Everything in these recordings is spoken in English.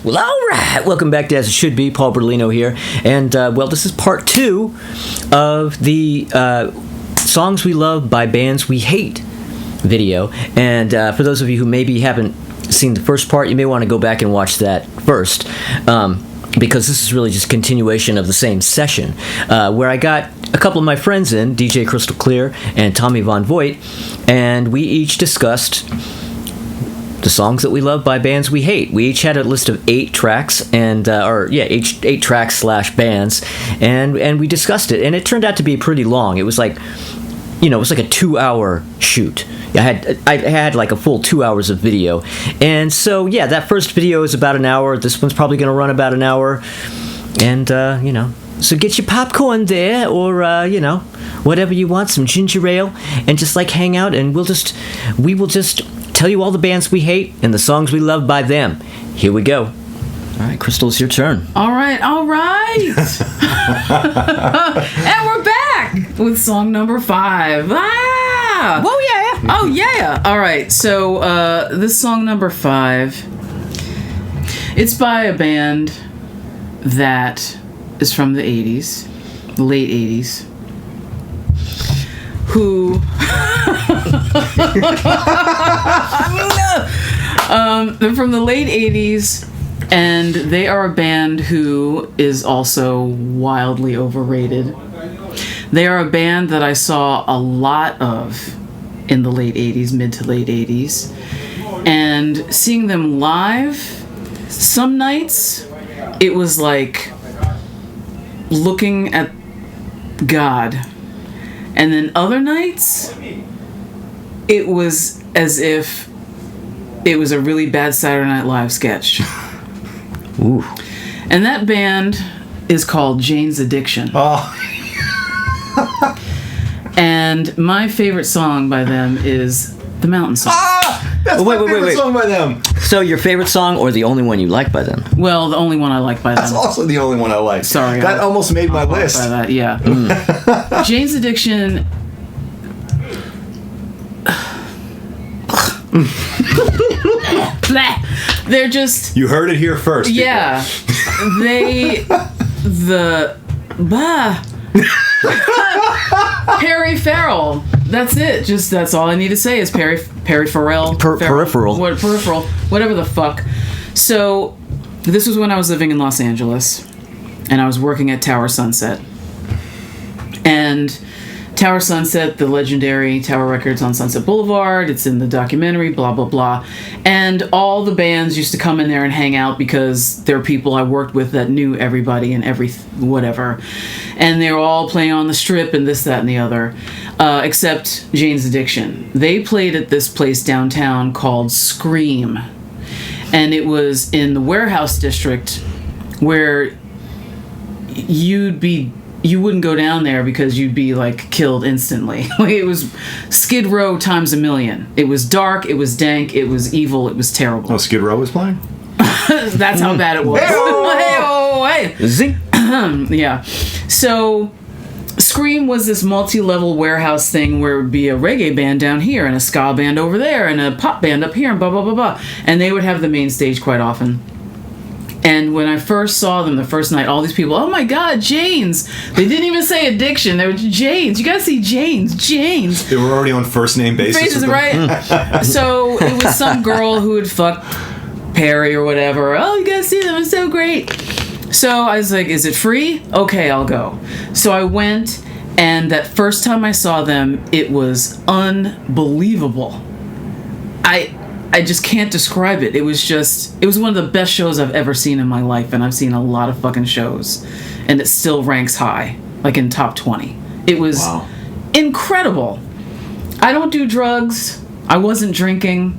Well, all right. Welcome back to As It Should Be. Paul Bertolino here. And, this is part 2 of the Songs We Love by Bands We Hate video. And for those of you who maybe haven't seen the first part, you may want to go back and watch that first. Because this is really just continuation of the same session, where I got a couple of my friends in, DJ Crystal Clear and Tommy Von Voigt, and we each discussed the songs that we love by bands we hate. We each had a list of 8 tracks, and 8 tracks / bands, and we discussed it, and it turned out to be pretty long. It was like, it was like a 2-hour shoot. I had like a full 2 hours of video, and so yeah, that first video is about an hour. This one's probably going to run about an hour, and so get your popcorn there, or whatever you want, some ginger ale, and just like hang out, and we will just tell you all the bands we hate and the songs we love by them. Here we go. All right, Crystal, it's your turn. All right. And we're back with song number 5. Ah! Whoa, yeah. Oh, yeah. All right, so this song number 5, it's by a band that is from the 80s, the late 80s, who... they're from the late 80s, and they are a band who is also wildly overrated. They are a band that I saw a lot of in the late 80s, mid to late 80s, and seeing them live, some nights it was like looking at God, and then other nights it was as if it was a really bad Saturday Night Live sketch. Ooh. And that band is called Jane's Addiction. Oh. And my favorite song by them is The Mountain Song. Ah! That's my favorite song by them. So your favorite song, or the only one you like by them? Well, the only one I like by them. That's also the only one I like. Sorry. That almost made my list. By that, yeah. Jane's Addiction... They're just... You heard it here first. Yeah. Peripheral. That's it. That's all I need to say is peripheral. Peripheral. Peripheral. Whatever the fuck. So, this was when I was living in Los Angeles, and I was working at Tower Sunset. And Tower Sunset, the legendary Tower Records on Sunset Boulevard, it's in the documentary, blah, blah, blah. And all the bands used to come in there and hang out because there were people I worked with that knew everybody and whatever. And they were all playing on the Strip and this, that, and the other, except Jane's Addiction. They played at this place downtown called Scream. And it was in the warehouse district where you wouldn't go down there because you'd be like killed instantly. Like, it was Skid Row times a million. It was dark, it was dank, it was evil, it was terrible. Oh, Skid Row was playing? That's how bad it was. Hey. Zing. Yeah. So Scream was this multi-level warehouse thing where it would be a reggae band down here and a ska band over there and a pop band up here and blah, blah, blah, blah. And they would have the main stage quite often. And when I first saw them the first night, all these people, oh my God, Jane's. They didn't even say Addiction. They were Jane's. You gotta see Jane's. Jane's. They were already on first name basis. Right? So it was some girl who had fucked Perry or whatever. Oh, you gotta see them. It's so great. So I was like, is it free? Okay, I'll go. So I went, and that first time I saw them, it was unbelievable. I just can't describe it. It was one of the best shows I've ever seen in my life, and I've seen a lot of fucking shows, and it still ranks high, like in top 20. It was incredible. I don't do drugs. I wasn't drinking.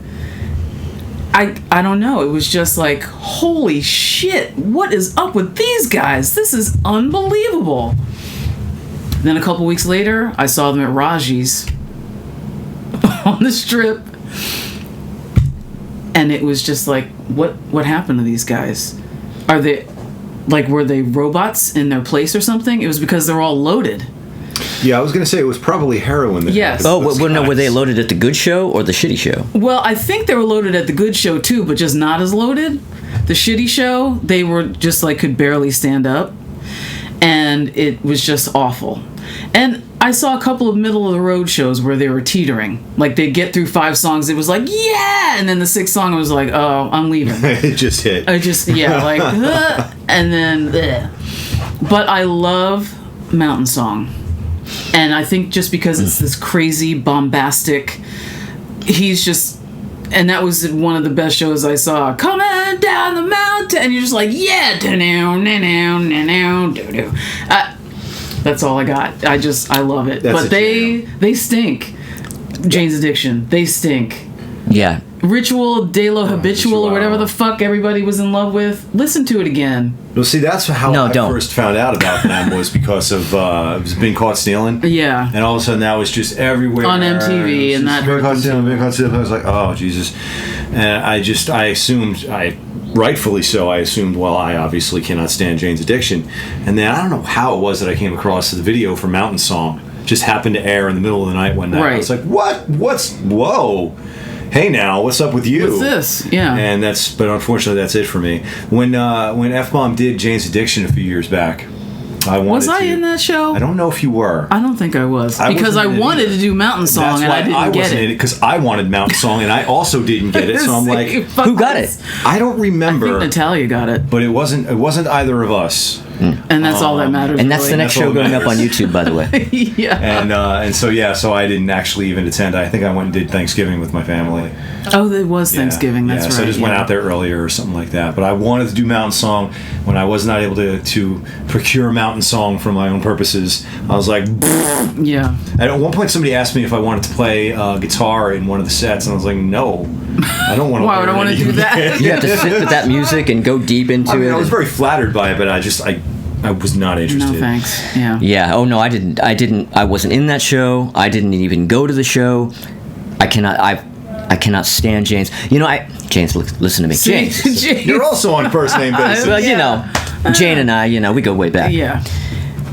I don't know. It was just like, holy shit, what is up with these guys? This is unbelievable. Then a couple weeks later, I saw them at Raji's on the Strip. And it was just like, what happened to these guys? Are they, like, were they robots in their place or something? It was because they're all loaded. Yeah, I was going to say it was probably heroin. Yes. Oh, no, were they loaded at the good show or the shitty show? Well, I think they were loaded at the good show too, but just not as loaded. The Shitty Show, they were just like could barely stand up, and it was just awful. And I saw a couple of middle of the road shows where they were teetering. Like they'd get through 5 songs, it was like, yeah, and then the 6th song I was like, oh, I'm leaving. It just hit. Like, and then, but I love Mountain Song. And I think just because it's this crazy, bombastic, he's just, and that was one of the best shows I saw. Coming down the mountain, and you're just like, yeah, that's all I got. I love it. That's but they stink. Jane's Addiction, they stink. Yeah. Ritual de lo Habitual or whatever the fuck everybody was in love with. Listen to it again. Well, see, that's how I first found out about them was because of being caught stealing. Yeah. And all of a sudden that was just everywhere. On MTV, and that hurt. Being caught stealing. I was like, oh, Jesus. And I assumed, rightfully so, I assumed, well, I obviously cannot stand Jane's Addiction. And then I don't know how it was that I came across the video for Mountain Song. Just happened to air in the middle of the night one night. Right. I was like, whoa. Hey now, what's up with you? What's this? Yeah. And but unfortunately that's it for me. When F-Bomb did Jane's Addiction a few years back, Was I in that show? I don't know if you were. I don't think I was. Because I wanted to do Mountain Song and I didn't get it. Because I wanted Mountain Song and I also didn't get it. So I'm like, who got it? I don't remember. I think Natalia got it. But it wasn't either of us. And that's all that matters. And that's really. the next show going up on YouTube, by the way. Yeah. So I didn't actually even attend. I think I went and did Thanksgiving with my family. Oh, it was Thanksgiving. That's right. So I just went out there earlier or something like that. But I wanted to do Mountain Song when I was not able to procure Mountain Song for my own purposes. I was like, yeah. And at one point, somebody asked me if I wanted to play guitar in one of the sets, and I was like, no, I don't want to. Why would I want to do that? You have to sit with that music and go deep into it. I was very flattered by it, but I was not interested. No thanks. Yeah. Yeah. Oh no, I didn't. I wasn't in that show. I didn't even go to the show. I cannot stand Jane's. Jane's, listen to me. Jane's. You're also on first name basis. Well, Jane and I, we go way back. Yeah.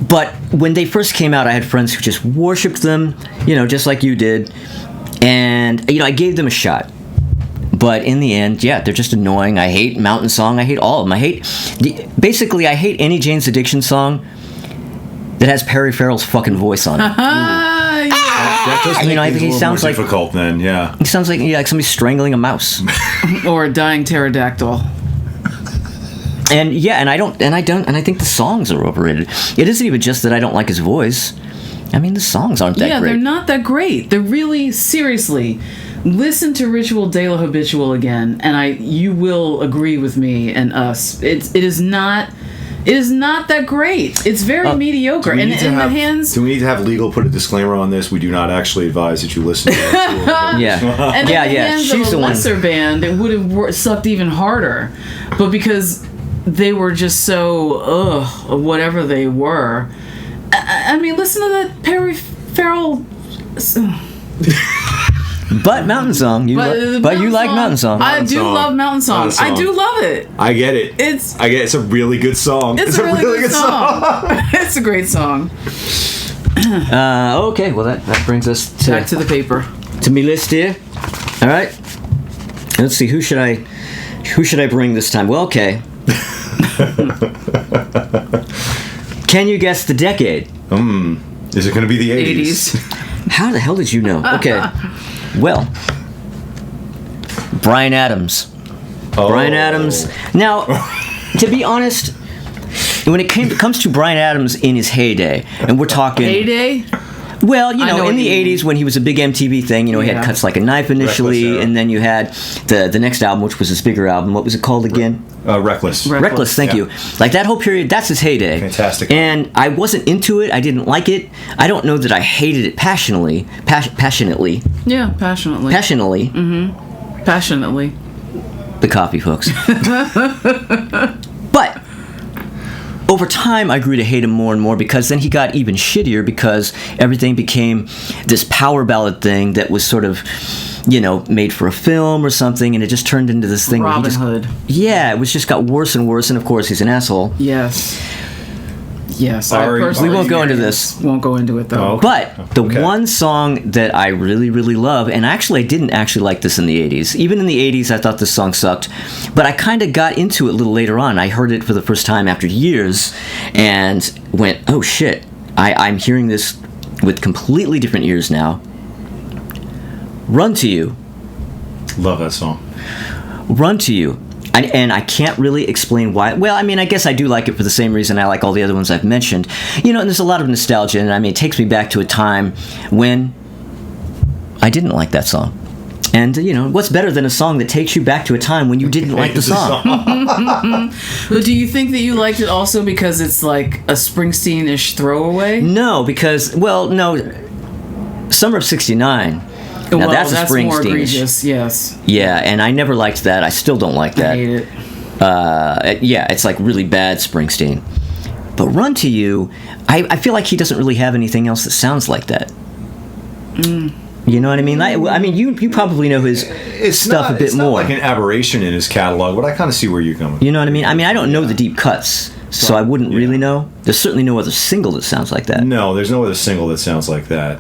But when they first came out, I had friends who just worshipped them, just like you did. And, I gave them a shot. But in the end, yeah, they're just annoying. I hate Mountain Song. I hate all of them. I hate any Jane's Addiction song that has Perry Farrell's fucking voice on it. That does make things a little more difficult then, yeah. He sounds like somebody strangling a mouse. Or a dying pterodactyl. And I think the songs are overrated. It isn't even just that I don't like his voice. I mean, the songs aren't that great. Yeah, they're not that great. They're really, seriously, listen to Ritual de lo Habitual again, and you will agree with me and us. It is not that great. It's very mediocre. Do we need to have legal put a disclaimer on this? We do not actually advise that you listen to this. Yeah. And in the hands She's of a the lesser band, it would have sucked even harder. But because they were just so, whatever they were. I mean, listen to that Peripheral. But Mountain Song, you like Mountain Song. I do love Mountain Song. I do love it. I get it. It's a really good song. It's a really good song. It's a great song. Okay, well that brings us back to the paper. To me list here. All right. Let's see, who should I bring this time? Well, okay. Can you guess the decade? Is it going to be the 80s? How the hell did you know? Okay. Well, Bryan Adams. Oh. Bryan Adams. Now, to be honest, when it comes to Bryan Adams in his heyday, and we're talking... Heyday? Well, in the 80s when he was a big MTV thing, he had Cuts Like a Knife initially, and then you had the next album, which was his bigger album. What was it called again? Reckless. Reckless, thank you. Like that whole period, that's his heyday. Fantastic. And I wasn't into it. I didn't like it. I don't know that I hated it passionately. Passionately. Yeah, passionately. Passionately. Mm-hmm. Passionately. The coffee hooks. But over time, I grew to hate him more and more because then he got even shittier because everything became this power ballad thing that was sort of, made for a film or something, and it just turned into this thing. Robin Hood. Yeah, it just got worse and worse, and of course, he's an asshole. Yes. Yes, I Ari- personally We won't go into this. Won't go into it though. Oh, But the Okay. one song that I really, really love, and actually I didn't actually like this in the 80s. Even in the 80s, I thought this song sucked. But I kind of got into it a little later on. I heard it for the first time after years and went, oh shit, I'm hearing this with completely different ears now. Run to You. Love that song. Run to You. And I can't really explain why. Well, I mean, I guess I do like it for the same reason I like all the other ones I've mentioned. You know, and there's a lot of nostalgia, and I mean, it takes me back to a time when I didn't like that song. And, you know, what's better than a song that takes you back to a time when you didn't like the song? But do you think that you liked it also because it's like a Springsteen-ish throwaway? No, because, well, no. Summer of '69. Now, Well, that's a more Springsteen. egregious, yes. Yeah, and I never liked that. I still don't like I that. hate it. Yeah, it's like really bad Springsteen. But Run to You, I feel like he doesn't really have anything else that sounds like that. You know what I mean? I mean, you probably know his stuff a bit it's not more. like an aberration in his catalog, but I kind of see where you're coming. You know what I mean? I mean, I don't know the deep cuts, so I wouldn't really know. There's certainly no other single that sounds like that. No, there's no other single that sounds like that.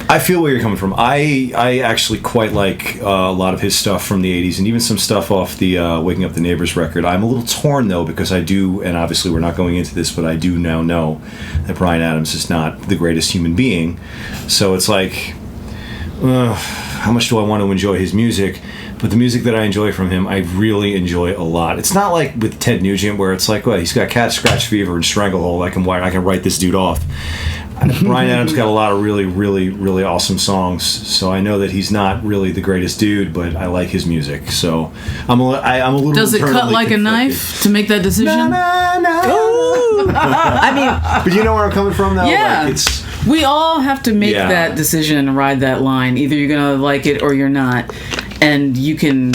I feel where you're coming from. I actually quite like a lot of his stuff from the 80s and even some stuff off the Waking Up the Neighbors record. I'm a little torn, though, because I do, and obviously we're not going into this, but I do now know that Bryan Adams is not the greatest human being. So it's like, how much do I want to enjoy his music? But the music that I enjoy from him, I really enjoy a lot. It's not like with Ted Nugent where it's like, well, he's got cat scratch fever and stranglehold. I can write this dude off. Bryan Adams got a lot of really, really, really awesome songs. So I know that he's not really the greatest dude, but I like his music. So I'm a little. Does it cut internally like conflicted. a knife to make that decision? I mean, But you know where I'm coming from, though. Yeah. Like, it's We all have to make Yeah. that decision and ride that line. Either you're going to like it or you're not. And you can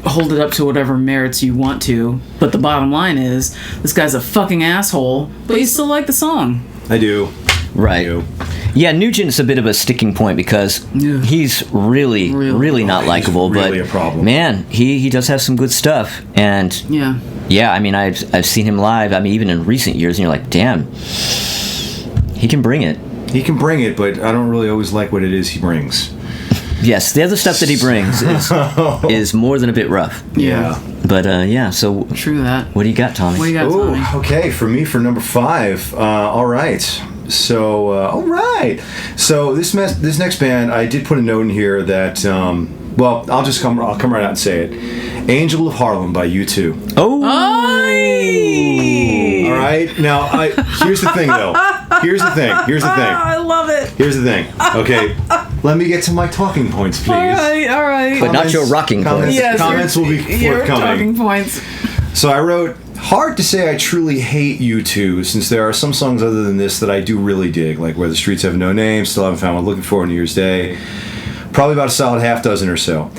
hold it up to whatever merits you want to. But the bottom line is, this guy's a fucking asshole, but you still like the song. I do. right. I do. Yeah, Nugent's a bit of a sticking point because Yeah. he's really not He's likable. really but a problem. man, he does have some good stuff. And Yeah. yeah, I mean, I've seen him live. I mean, even in recent years, and you're like, damn, he can bring it. He can bring it, but I don't really always like what it is he brings. Yes, the other stuff that he brings is more than a bit rough. Yeah. But yeah, so True that. what do you got, Tommy? What do you got, Oh, Tommy? okay. For me, for number 5. All right. So, all right. So this next band, I did put a note in here that. Well, I'll come right out and say it. "Angel of Harlem" by U2. Oh, All right. Now, here's the thing, though. Here's the thing. I love it. Here's the thing. Okay. Let me get to my talking points, please. All right. but not your rocking comments, points. comments will be Your talking forthcoming. points. So I wrote, hard to say I truly hate U2, since there are some songs other than this that I do really dig, like Where the Streets Have No Name, Still Haven't Found What I'm Looking For, New Year's Day. Probably about a solid half dozen or so.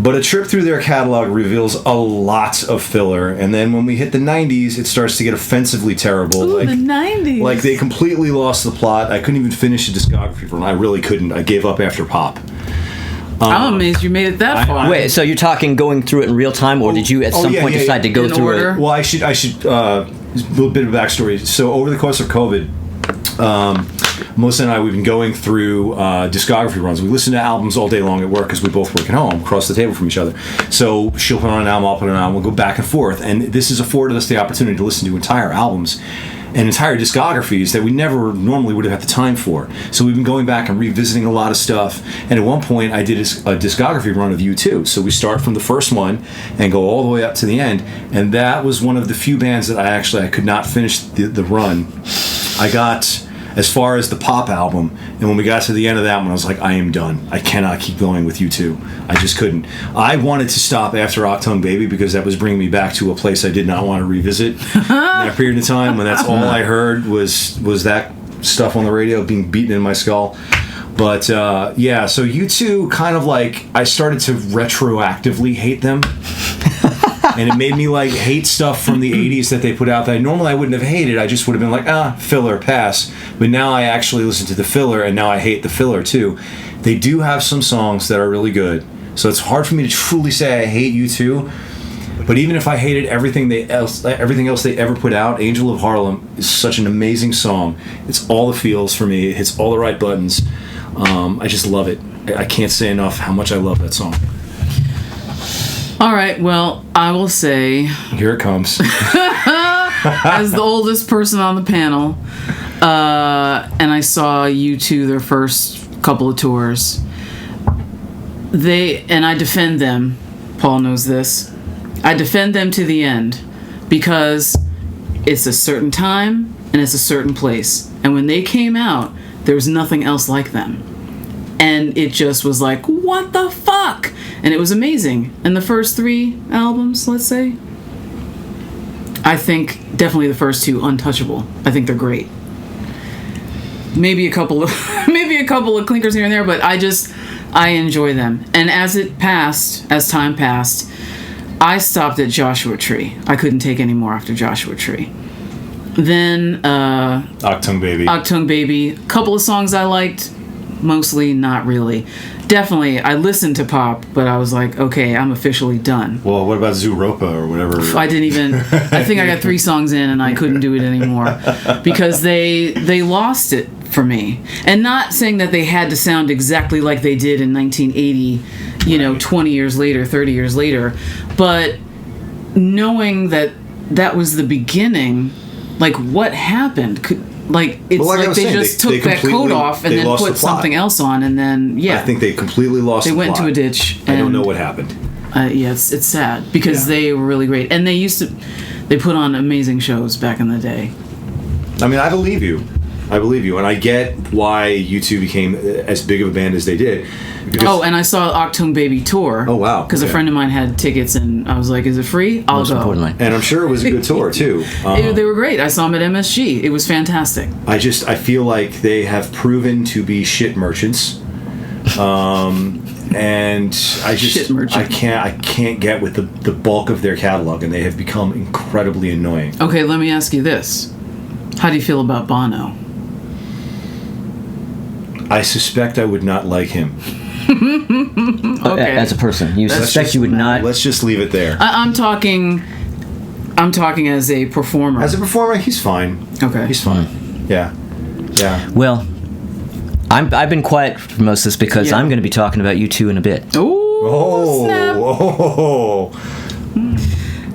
But a trip through their catalog reveals a lot of filler, and then when we hit the 90s, it starts to get offensively terrible. Ooh, like, the 90s. Like they completely lost the plot. I couldn't even finish a discography for them. I really couldn't. I gave up after Pop. I'm amazed you made it that far. Wait, so you're talking going through it in real time, or did you at some point decide to go In through order? it? Well, I should a little bit of backstory. So over the course of COVID, Melissa and I, we've been going through discography runs. We listen to albums all day long at work because we both work at home, across the table from each other. So she'll put on an album, I'll put on an album. We'll go back and forth, and this has afforded us the opportunity to listen to entire albums and entire discographies that we never normally would have had the time for. So we've been going back and revisiting a lot of stuff. And at one point, I did a discography run of U2. So we start from the first one and go all the way up to the end. And that was one of the few bands that I could not finish the run. I got as far as the Pop album, and when we got to the end of that one, I was like, I am done. I cannot keep going with U2. I just couldn't. I wanted to stop after Octung Baby because that was bringing me back to a place I did not want to revisit in that period of time when that's all I heard was that stuff on the radio being beaten in my skull. But yeah, so U2 kind of like, I started to retroactively hate them. And it made me like hate stuff from the 80s that they put out that normally I wouldn't have hated. I just would have been like, filler, pass. But now I actually listen to the filler, and now I hate the filler too. They do have some songs that are really good. So it's hard for me to truly say I hate U2. But even if I hated everything else they ever put out, Angel of Harlem is such an amazing song. It's all the feels for me. It hits all the right buttons. I just love it. I can't say enough how much I love that song. All right, well, I will say, Here it comes. as the oldest person on the panel, and I saw U2 their first couple of tours, and I defend them. Paul knows this. I defend them to the end because it's a certain time and it's a certain place. And when they came out, there was nothing else like them. And it just was like, what the fuck? And it was amazing. And the first 3 albums, let's say, I think definitely the first 2 untouchable. I think they're great. Maybe a couple of clinkers here and there, but I enjoy them. And as time passed, I stopped at Joshua Tree. I couldn't take any more after Joshua Tree. Then Achtung Baby. Achtung Baby. A couple of songs I liked, mostly not really. Definitely, I listened to pop, but I was like, okay, I'm officially done. Well, what about Zooropa or whatever? I think I got 3 songs in and I couldn't do it anymore because they lost it for me. And not saying that they had to sound exactly like they did in 1980, 20 years later, 30 years later, but knowing that was the beginning, like what happened? It's like they just took that coat off and then put something else on, and then I think they completely lost. They the went plot. to a ditch. I don't know what happened. Yes, it's sad because they were really great, and they put on amazing shows back in the day. I mean, I believe you, and I get why U2 became as big of a band as they did. And I saw Achtung Baby tour. Oh wow! Because a friend of mine had tickets, and I was like, "Is it free? I'll Most go." importantly. And I'm sure it was a good tour too. They were great. I saw them at MSG. It was fantastic. I feel like they have proven to be shit merchants. And I can't get with the bulk of their catalog, and they have become incredibly annoying. Okay, let me ask you this: how do you feel about Bono? I suspect I would not like him. Okay. As a person, you suspect you would not. Let's just leave it there. I'm talking as a performer. As a performer, he's fine. Okay, he's fine. Yeah. Well, I've been quiet for most of this because I'm going to be talking about U2 in a bit. Oh, snap. Oh.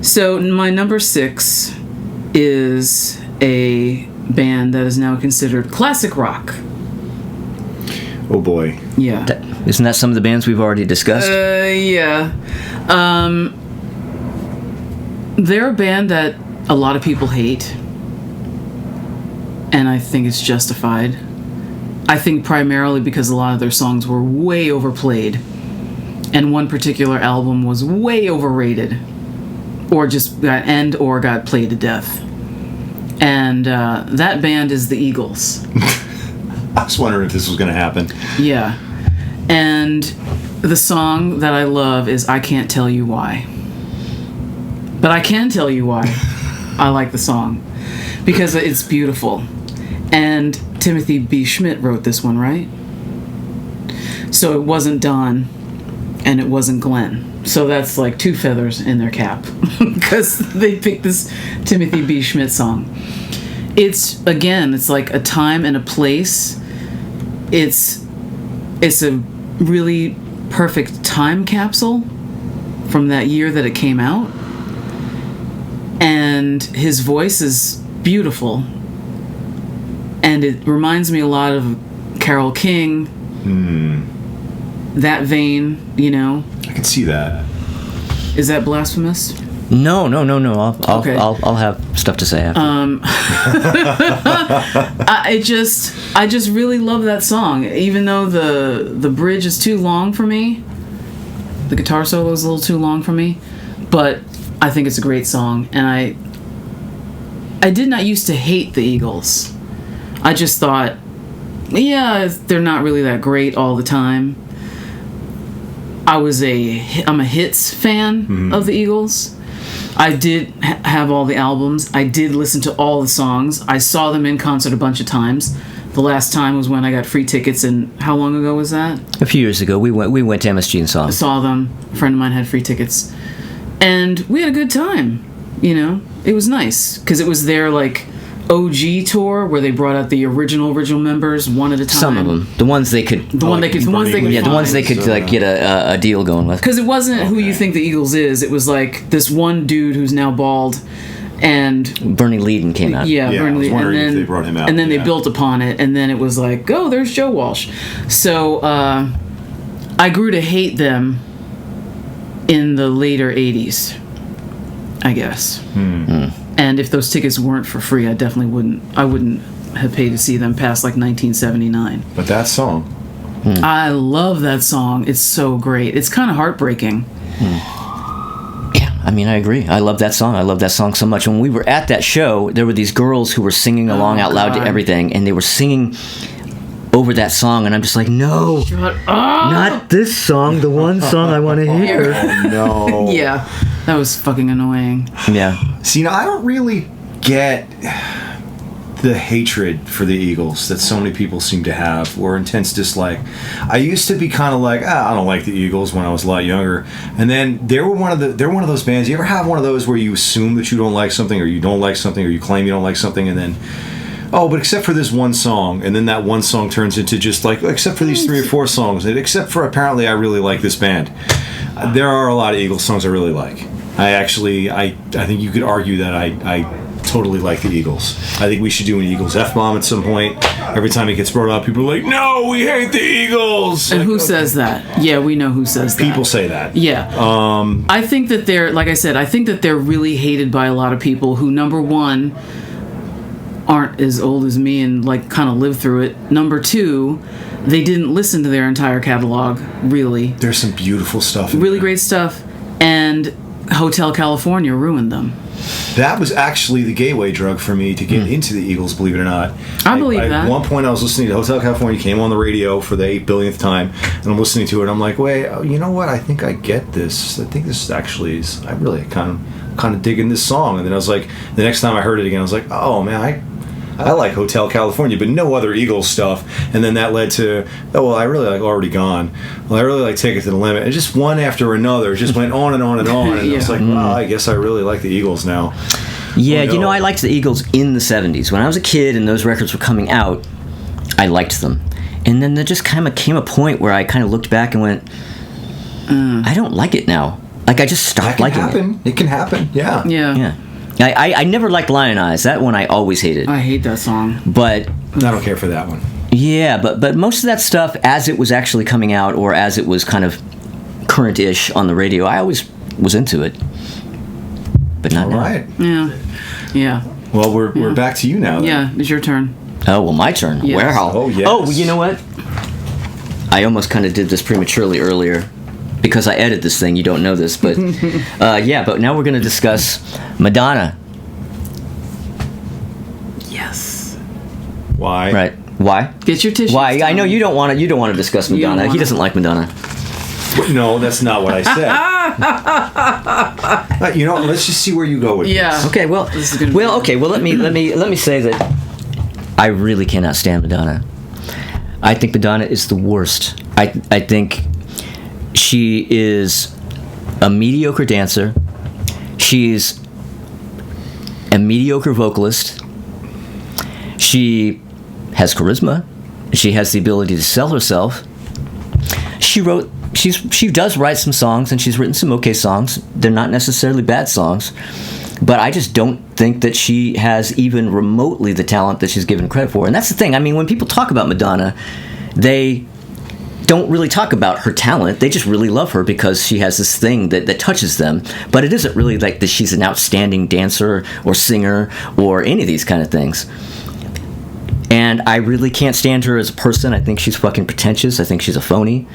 So my number 6 is a band that is now considered classic rock. Oh boy. Yeah. Isn't that some of the bands we've already discussed? Yeah. They're a band that a lot of people hate, and I think it's justified. I think primarily because a lot of their songs were way overplayed, and one particular album was way overrated, or just got played to death. And that band is the Eagles. I was wondering if this was going to happen. Yeah. And the song that I love is I Can't Tell You Why. But I can tell you why I like the song. Because it's beautiful. And Timothy B. Schmidt wrote this one, right? So it wasn't Don and it wasn't Glenn. So that's like 2 feathers in their cap. Because they picked this Timothy B. Schmidt song. It's like a time and a place. It's a really perfect time capsule from that year that it came out. And his voice is beautiful. And it reminds me a lot of Carole King. That vein, I can see that. Is that blasphemous? No. Okay. I'll have stuff to say after. I just really love that song, even though the bridge is too long for me. The guitar solo is a little too long for me, but I think it's a great song. And I did not used to hate the Eagles. I just thought, they're not really that great all the time. I'm a hits fan of the Eagles. I did have all the albums. I did listen to all the songs. I saw them in concert a bunch of times. The last time was when I got free tickets, and how long ago was that? A few years ago, we went to MSG and saw them. I saw them. A friend of mine had free tickets. And we had a good time, you know? It was nice, because it was their, like, OG tour where they brought out the original members one at a time. Some of them, the ones they could, the ones they could like get a deal going with. Because it wasn't Who You Think the Eagles Is. It was like this one dude who's now bald, and Bernie Leadon came out. Yeah, I Bernie was Leadon, wondering if they brought him out. and then they built upon it, and then it was like, oh, there's Joe Walsh. So I grew to hate them in the later '80s, I guess. And if those tickets weren't for free, I definitely wouldn't have paid to see them past like 1979. But that song. I love that song. It's so great. It's kind of heartbreaking. Yeah, I mean, I agree. I love that song. I love that song so much. When we were at that show, there were these girls who were singing along out loud to everything, and they were singing over that song, and I'm just like, no, Shut up. not this song, the one song I want to hear. No. Yeah, that was fucking annoying. Yeah. See, now I don't really get the hatred for the Eagles that so many people seem to have, or intense dislike. I used to be kind of like, I don't like the Eagles when I was a lot younger, and then they're one of those bands. You ever have one of those where you assume that you don't like something, or you don't like something, or you claim you don't like something, and then, oh, but except for this one song, and then that one song turns into just like, except for these 3 or 4 songs, and except for apparently I really like this band. There are a lot of Eagles songs I really like. I think you could argue that I totally like the Eagles. I think we should do an Eagles F-bomb at some point. Every time it gets brought up, people are like, no, we hate the Eagles. And like, who says that? Yeah, we know who says that. People say that. Yeah. I think that they're, like I said, I think that they're really hated by a lot of people who, number one, aren't as old as me and like kind of lived through it. Number two, they didn't listen to their entire catalog, really. There's some beautiful stuff in Really there. great stuff. And Hotel California ruined them. That was actually the gateway drug for me to get into the Eagles, believe it or not. I believe that. At one point, I was listening to Hotel California, came on the radio for the 8 billionth time, and I'm listening to it, and I'm like, wait, you know what? I think I get this. I think this actually is, I really kind of digging this song. And then I was like, the next time I heard it again, I was like, oh, man, I like Hotel California, but no other Eagles stuff. And then that led to, oh, well, I really like Already Gone. Well, I really like Take It to the Limit. And just one after another, it just went on and on and on. And I was like, well, I guess I really like the Eagles now. Yeah, you know, I liked the Eagles in the 70s. When I was a kid and those records were coming out, I liked them. And then there just kind of came a point where I kind of looked back and went, I don't like it now. Like, I just stopped liking it. It can happen, yeah. Yeah. I never liked Lion Eyes. That one I always hated. I hate that song. But I don't care for that one. yeah, but most of that stuff, as it was actually coming out or as it was kind of current-ish on the radio, I always was into it. But not now. All right. Yeah. Well, we're back to you now. Then. Yeah, it's your turn. Oh, well, my turn. Yes. Wow. Oh, yes. Oh, you know what? I almost kind of did this prematurely earlier because I edited this thing. You don't know this, but yeah. But now we're going to discuss Madonna. Yes. Why? Right? Why? Get your tissue. Why? I know you don't want to. You don't want to discuss Madonna. He doesn't like Madonna. No, that's not what I said. You know, let's just see where you go with this. Okay. Well. This is gonna be Okay. Well, let me say that I really cannot stand Madonna. I think Madonna is the worst. I think she is a mediocre dancer. She's a mediocre vocalist. She has charisma. She has the ability to sell herself. She does write some songs, and she's written some okay songs. They're not necessarily bad songs, but I just don't think that she has even remotely the talent that she's given credit for. And that's the thing. I mean, when people talk about Madonna, they don't really talk about her talent. They just really love her because she has this thing that touches them. But it isn't really like that she's an outstanding dancer or singer or any of these kind of things. And I really can't stand her as a person. I think she's fucking pretentious. I think she's a phony.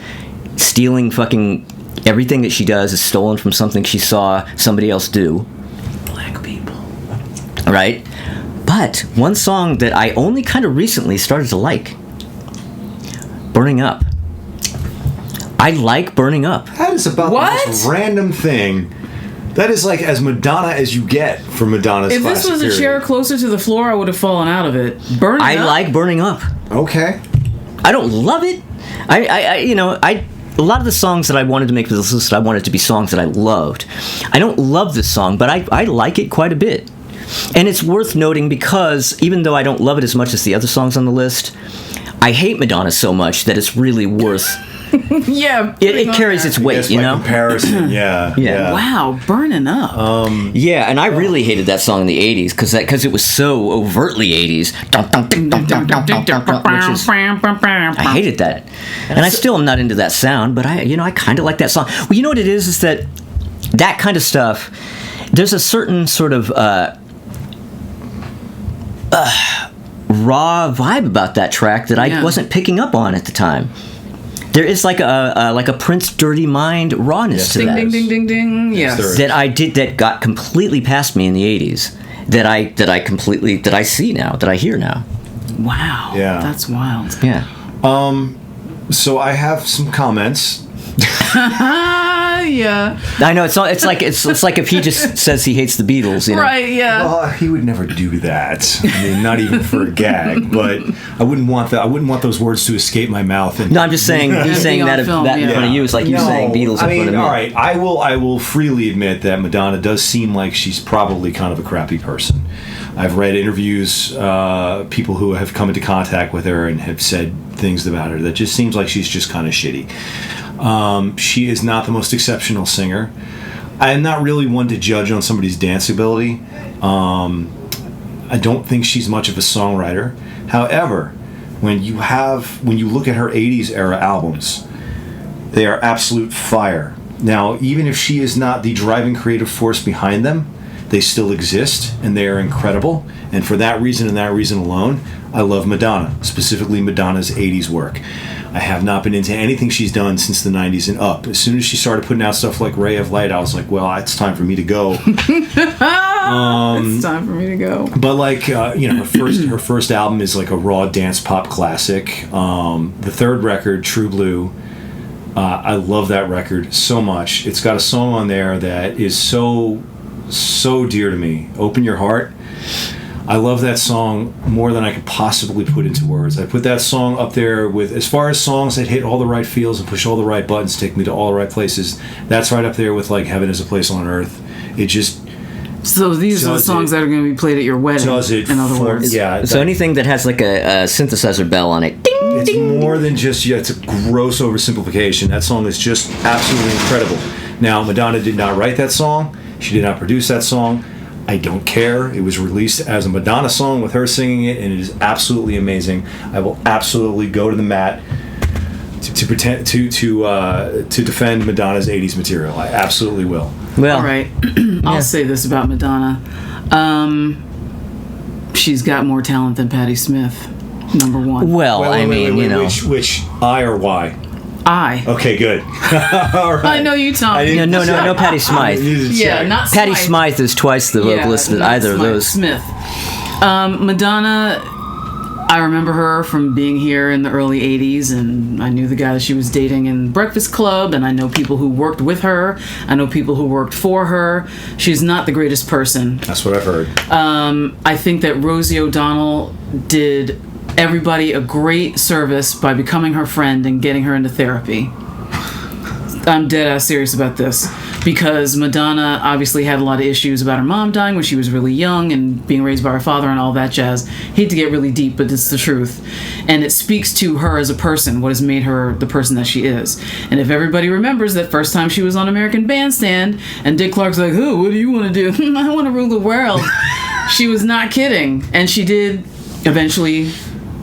Stealing fucking everything that she does is stolen from something she saw somebody else do. Black people. Right? But one song that I only kind of recently started to like, Burning Up. I like Burning Up. That is about What? the most random thing. That is like as Madonna as you get for Madonna's If this classic was a period. chair closer to the floor, I would have fallen out of it. I like Burning Up. Okay. I don't love it. a lot of the songs that I wanted to make for this list, I wanted to be songs that I loved. I don't love this song, but I like it quite a bit. And it's worth noting because even though I don't love it as much as the other songs on the list, I hate Madonna so much that it's really worth. Yeah, It carries its weight, That's you my know. comparison. Yeah. Wow, burning up. Yeah, and I really hated that song in the '80s because it was so overtly '80s. Which is, I hated that, and I still am not into that sound. But I kind of like that song. Well, you know what it is that kind of stuff. There's a certain sort of raw vibe about that track that I wasn't picking up on at the time. There is like a Prince Dirty Mind rawness to ding, that. ding, ding, ding, ding. Yes. That got completely past me in the '80s. That I see now, that I hear now. Wow. Yeah. That's wild. Yeah. So I have some comments. Yeah. I know it's like if he just says he hates the Beatles, you know. Right. Yeah. Well, he would never do that. I mean, not even for a gag. But I wouldn't want that. I wouldn't want those words to escape my mouth. And No, I'm just saying he's saying that in front of you is like you saying Beatles in front of me. All right, I will freely admit that Madonna does seem like she's probably kind of a crappy person. I've read interviews, people who have come into contact with her and have said things about her that just seems like she's just kind of shitty. She is not the most exceptional singer. I am not really one to judge on somebody's dance ability. I don't think she's much of a songwriter. However, when you look at her 80s era albums, they are absolute fire. Now, even if she is not the driving creative force behind them, they still exist and they are incredible. And for that reason and that reason alone, I love Madonna, specifically Madonna's 80s work. I have not been into anything she's done since the 90s and up. As soon as she started putting out stuff like Ray of Light, I was like, well, it's time for me to go. It's time for me to go. But like, her first album is like a raw dance pop classic. The third record, True Blue, I love that record so much. It's got a song on there that is so dear to me. Open Your Heart. I love that song more than I could possibly put into words. I put that song up there with, as far as songs that hit all the right feels and push all the right buttons, take me to all the right places, that's right up there with like Heaven is a Place on Earth. It just... So these are the songs that are going to be played at your wedding, in other words. Yeah. So anything that has like a synthesizer bell on it. Ding, it's more than just, it's a gross oversimplification. That song is just absolutely incredible. Now, Madonna did not write that song. She did not produce that song. I don't care. It was released as a Madonna song with her singing it, and it is absolutely amazing. I will absolutely go to the mat to pretend to defend Madonna's 80s material. I absolutely will. Well, all right. I'll say this about Madonna. She's got more talent than Patti Smith. Number one. Well, which I or Y? I. Okay, good. All right. I know you, Tom. No, Patti Smythe. Yeah, not Patti Smythe. Smythe is twice the vocalist than either of those. Smith. Madonna, I remember her from being here in the early 80s, and I knew the guy that she was dating in Breakfast Club, and I know people who worked with her. I know people who worked for her. She's not the greatest person. That's what I've heard. I think that Rosie O'Donnell did everybody a great service by becoming her friend and getting her into therapy. I'm dead ass serious about this because Madonna obviously had a lot of issues about her mom dying when she was really young and being raised by her father and all that jazz. Hate to get really deep, but it's the truth. And it speaks to her as a person, what has made her the person that she is. And if everybody remembers that first time she was on American Bandstand and Dick Clark's like, "Who? What do you want to do?" "I want to rule the world." She was not kidding. And she did eventually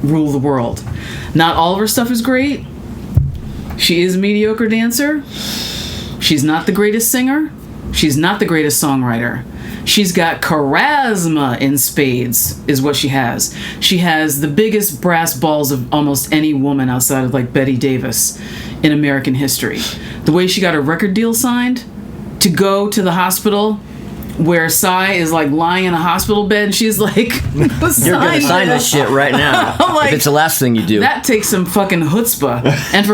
rule the world. Not all of her stuff is great. She is a mediocre dancer. She's not the greatest singer. She's not the greatest songwriter. She's got charisma in spades, is what she has. She has the biggest brass balls of almost any woman outside of like Betty Davis in American history. The way she got her record deal signed, to go to the hospital where Psy is like lying in a hospital bed and she's like, "You're gonna sign this shit right now." Like, if it's the last thing you do. That takes some fucking chutzpah. And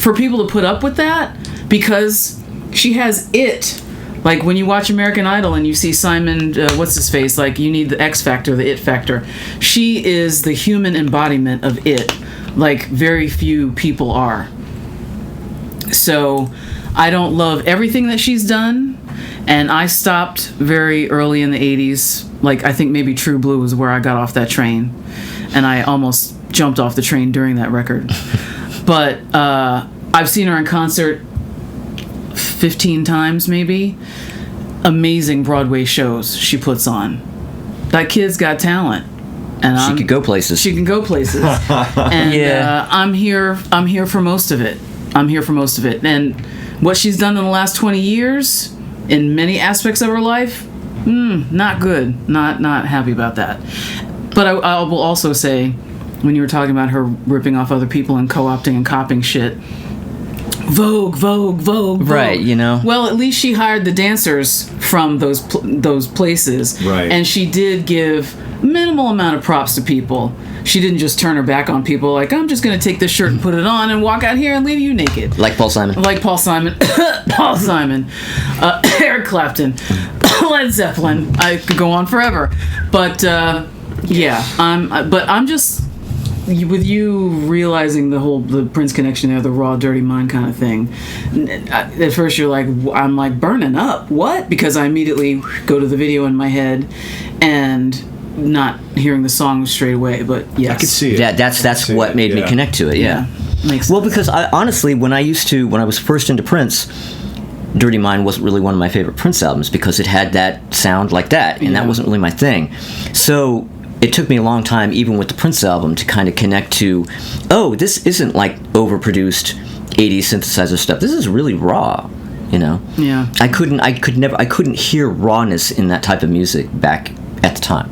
for people to put up with that, because she has it. Like when you watch American Idol and you see Simon, what's his face? Like you need the X factor, the it factor. She is the human embodiment of it, like very few people are. So I don't love everything that she's done, and I stopped very early in the 80s. Like, I think maybe True Blue was where I got off that train, and I almost jumped off the train during that record. But I've seen her in concert 15 times maybe. Amazing Broadway shows she puts on. That kid's got talent. And She could go places. She can go places. And Yeah. I'm here for most of it. And what she's done in the last 20 years in many aspects of her life, not good. Not happy about that. But I will also say, when you were talking about her ripping off other people and co-opting and copying shit, Vogue. Right, you know. Well, at least she hired the dancers from those places. Right. And she did give minimal amount of props to people. She didn't just turn her back on people like, I'm just going to take this shirt and put it on and walk out here and leave you naked. Like Paul Simon. Paul Simon. Eric Clapton. Led Zeppelin. I could go on forever. But, I'm just... With you realizing the Prince connection there, the raw, dirty mind kind of thing, at first you're like, I'm like burning up. What? Because I immediately go to the video in my head and not hearing the song straight away. But yes, I could see it. That's what made me connect to it. Yeah. Makes Well, sense. because honestly, when I was first into Prince, Dirty Mind wasn't really one of my favorite Prince albums because it had that sound like that, and that wasn't really my thing. So it took me a long time, even with the Prince album, to kind of connect to, oh, this isn't like overproduced 80s synthesizer stuff. This is really raw, you know. Yeah. I couldn't hear rawness in that type of music back at the time,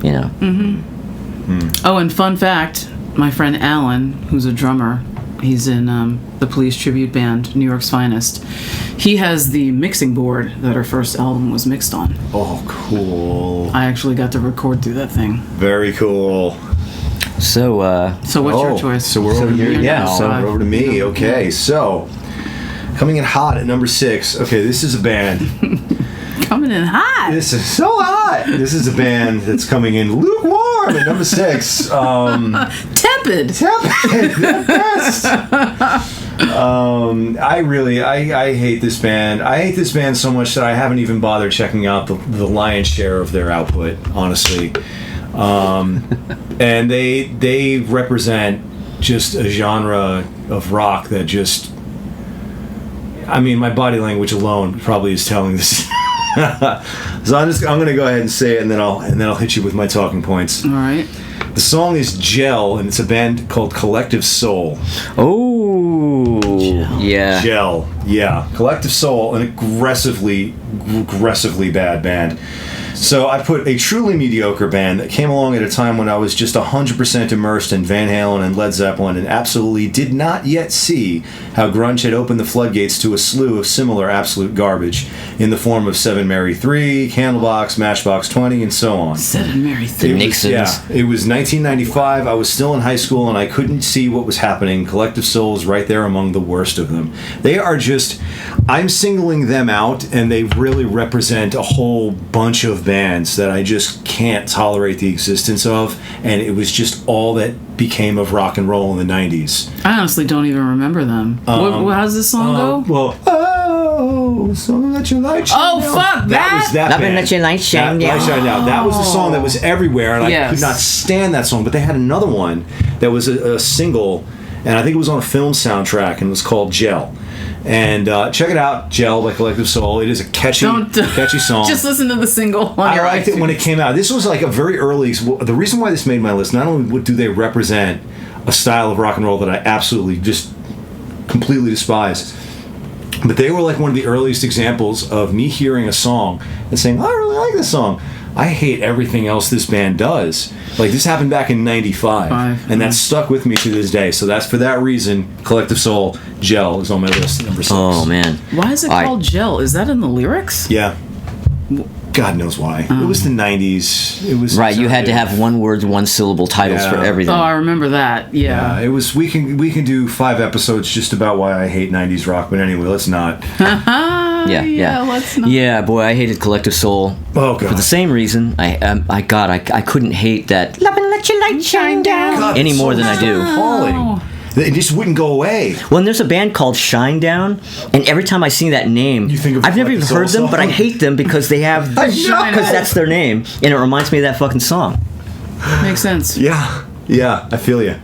you know. Oh, and fun fact, my friend Alan, who's a drummer, he's in the Police tribute band, New York's Finest. He has the mixing board that her first album was mixed on. Oh, cool. I actually got to record through that thing. Very cool. So, So what's your choice? So we're over here. You're Yeah, now so five. we're over to me. Okay, so coming in hot at number 6. Okay, this is a band. Coming in hot. This is so hot. This is a band that's coming in lukewarm at number 6. Tepid. At best. I hate this band. I hate this band so much that I haven't even bothered checking out the lion's share of their output, honestly. And they represent just a genre of rock that just, I mean, my body language alone probably is telling this. So I'm going to go ahead and say it, and then I'll hit you with my talking points. All right. The song is Gel, and it's a band called Collective Soul. oh, yeah. Gel, yeah. Collective Soul, an aggressively bad band. So I put a truly mediocre band that came along at a time when I was just 100% immersed in Van Halen and Led Zeppelin and absolutely did not yet see how grunge had opened the floodgates to a slew of similar absolute garbage in the form of Seven Mary 3, Candlebox, Matchbox 20, and so on. Seven Mary 3. It was, Nixon's. yeah, it was 1995. I was still in high school and I couldn't see what was happening. Collective Soul is right there among the worst of them. They are just, I'm singling them out, and they really represent a whole bunch of bands that I just can't tolerate the existence of, and it was just all that became of rock and roll in the 90s. I honestly don't even remember them. How's this song go? Well, oh, so let your light shine Oh, down. fuck, that? was that Loving band. Let Your Light Shine That, Down. Light Shine Down. That was the song that was everywhere, and I Yes. could not stand that song. But they had another one that was a single, and I think it was on a film soundtrack, and it was called Gel. And check it out, Gel by Collective Soul. It is a catchy song. Just listen to the single on I your liked it when it iTunes. came out. This was like a very early. The reason why this made my list, not only do they represent a style of rock and roll that I absolutely just completely despise, but they were like one of the earliest examples of me hearing a song and saying, I really like this song. I hate everything else this band does. Like, this happened back in 95, and that's stuck with me to this day. So that's for that reason, Collective Soul, Gel is on my list, number 6. Oh, man. Why is it called Gel? Is that in the lyrics? Yeah. God knows why. It was the 90s. It was Right, you had to have one word, one syllable titles for Yeah. everything. Oh, I remember that. Yeah, Yeah. it was. We can do 5 episodes just about why I hate 90s rock, but anyway, let's not. yeah. Let's not. Yeah, boy, I hated Collective Soul. Oh, God. For the same reason. I couldn't hate that Love and Let Your Light Shine Down God, any it's more so than I do. appalling. It just wouldn't go away. Well, and there's a band called Shinedown, and every time I see that name, You think of I've never like even the heard them, soul but I song? hate them because they have because that's their name, and it reminds me of that fucking song. Makes sense. Yeah, I feel you.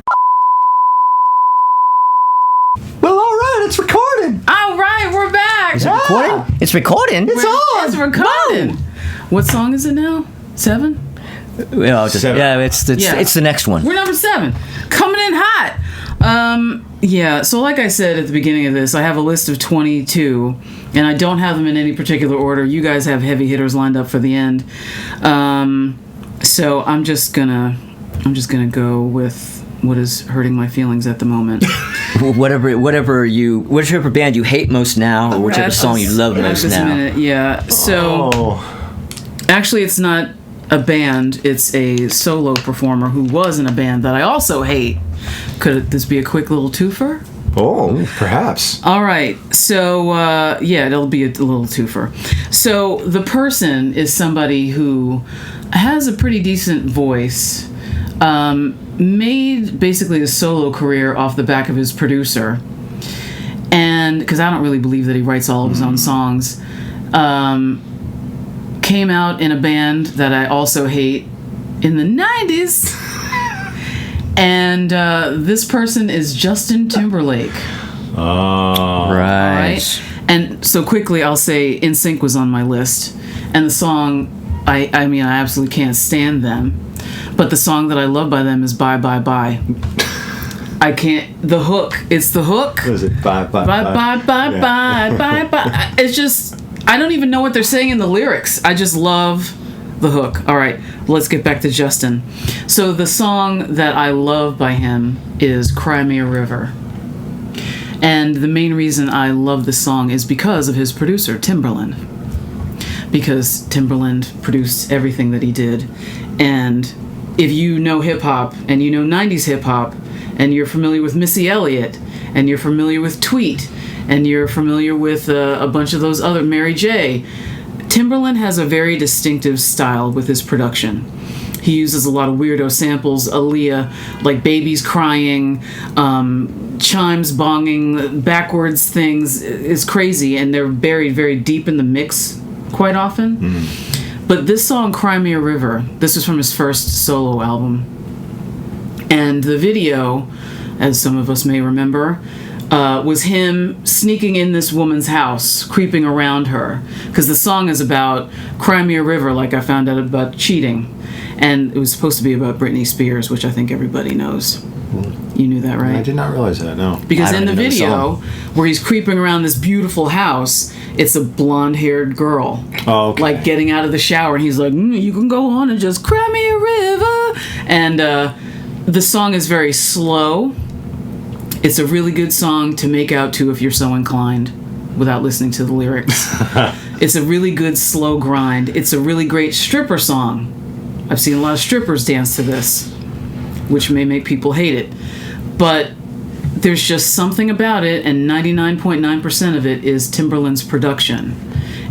Well, all right, it's recording. All right, we're back. Is it recording? It's recording. It's recording. What song is it now? 7? Well, Seven. yeah, it's the next one. We're number 7. Coming in hot. Yeah, so like I said at the beginning of this, I have a list of 22, and I don't have them in any particular order. You guys have heavy hitters lined up for the end. So I'm just gonna go with what is hurting my feelings at the moment. Whichever band you hate most now, or whichever song you love most Just a now. minute, yeah. So actually, it's not a band; it's a solo performer who was in a band that I also hate. Could this be a quick little twofer? Oh, perhaps. All right, so yeah, it'll be a little twofer. So the person is somebody who has a pretty decent voice, made basically a solo career off the back of his producer, and because I don't really believe that he writes all of his own songs, came out in a band that I also hate in the 90s. And this person is Justin Timberlake. Oh. Right. And so quickly, I'll say NSYNC was on my list. And the song, I mean, I absolutely can't stand them. But the song that I love by them is Bye, Bye, Bye. I can't, the hook. It's the hook. What is it? Bye, bye, Bye, bye, bye, Yeah. bye, bye, bye. It's just, I don't even know what they're saying in the lyrics. I just love the hook. All right, let's get back to Justin. So the song that I love by him is Cry Me a River. And the main reason I love this song is because of his producer, Timberland. Because Timberland produced everything that he did. And if you know hip-hop, and you know 90s hip-hop, and you're familiar with Missy Elliott, and you're familiar with Tweet, and you're familiar with a bunch of those other, Mary J., Timberland has a very distinctive style with his production. He uses a lot of weirdo samples, Aaliyah, like babies crying, chimes bonging, backwards things. It's crazy, and they're buried very deep in the mix quite often. Mm-hmm. But this song, Cry Me a River, this was from his first solo album. And the video, as some of us may remember, was him sneaking in this woman's house, creeping around her. Because the song is about Cry Me a River, like I found out about cheating. And it was supposed to be about Britney Spears, which I think everybody knows. You knew that, right? I did not realize that, no. Because I in the don't even video, know where he's creeping around this beautiful house, it's a blonde-haired girl. Oh, okay. Like getting out of the shower, and he's like, you can go on and just cry me a river. And the song is very slow. It's a really good song to make out to if you're so inclined without listening to the lyrics. It's a really good slow grind. It's a really great stripper song. I've seen a lot of strippers dance to this, which may make people hate it. But there's just something about it, and 99.9% of it is Timberland's production.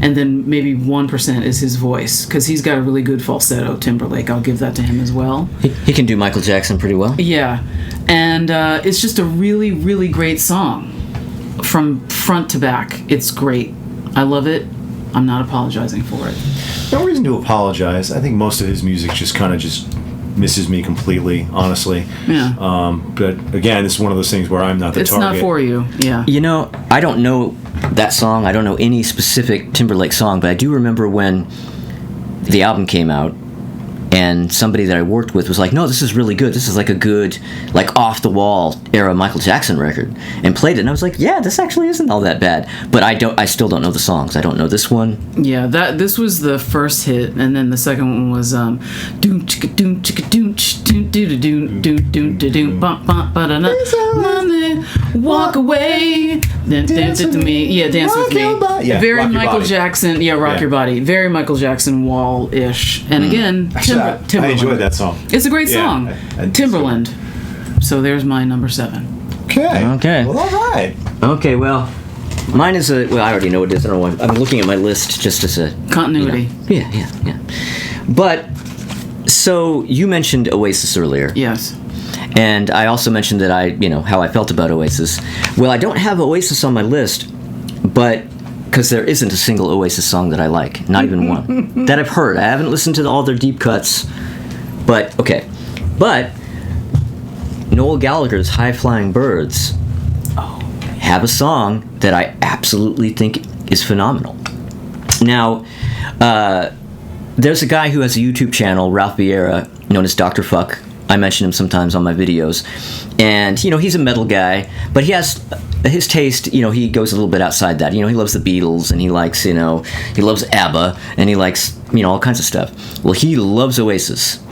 And then maybe 1% is his voice, because he's got a really good falsetto, Timberlake. I'll give that to him as well. He can do Michael Jackson pretty well. Yeah. And it's just a really, really great song. From front to back. It's great. I love it. I'm not apologizing for it. No reason to apologize. I think most of his music just kind of just misses me completely, honestly. Yeah. But again, it's one of those things where I'm not the It's target. not for you. Yeah. You know, I don't know that song. I don't know any specific Timberlake song, but I do remember when the album came out, and somebody that I worked with was like, no, this is really good. This is like a good, like off-the-wall era Michael Jackson record, and played it. And I was like, yeah, this actually isn't all that bad. But I still don't know the songs. I don't know this one. Yeah, this was the first hit, and then the second one was doom chicka doom chicka doom doom doom doom doom doom doom bump bump ba-da-da. Walk away, then dance with me. Yeah, dance with me. Yeah, Very rock your Michael body. Jackson. Yeah, rock Yeah. your body. Very Michael Jackson wall-ish. And again, Actually, I Timberland. enjoyed that song. It's a great Yeah, song. Timberland. So there's my number 7. Okay. Okay. Well, all right. Okay, well, mine is I already know what it is. I don't know why. I'm looking at my list just as a... Continuity. Yeah. But, so, you mentioned Oasis earlier. Yes. And I also mentioned that how I felt about Oasis. Well, I don't have Oasis on my list, but because there isn't a single Oasis song that I like, not even one that I've heard. I haven't listened to all their deep cuts, but okay. But Noel Gallagher's High Flying Birds have a song that I absolutely think is phenomenal. Now, there's a guy who has a YouTube channel, Ralph Vieira, known as Dr. Fuck. I mention him sometimes on my videos. And, he's a metal guy, but he has his taste, he goes a little bit outside that. He loves the Beatles, and he likes, he loves ABBA, and he likes, all kinds of stuff. Well, he loves Oasis.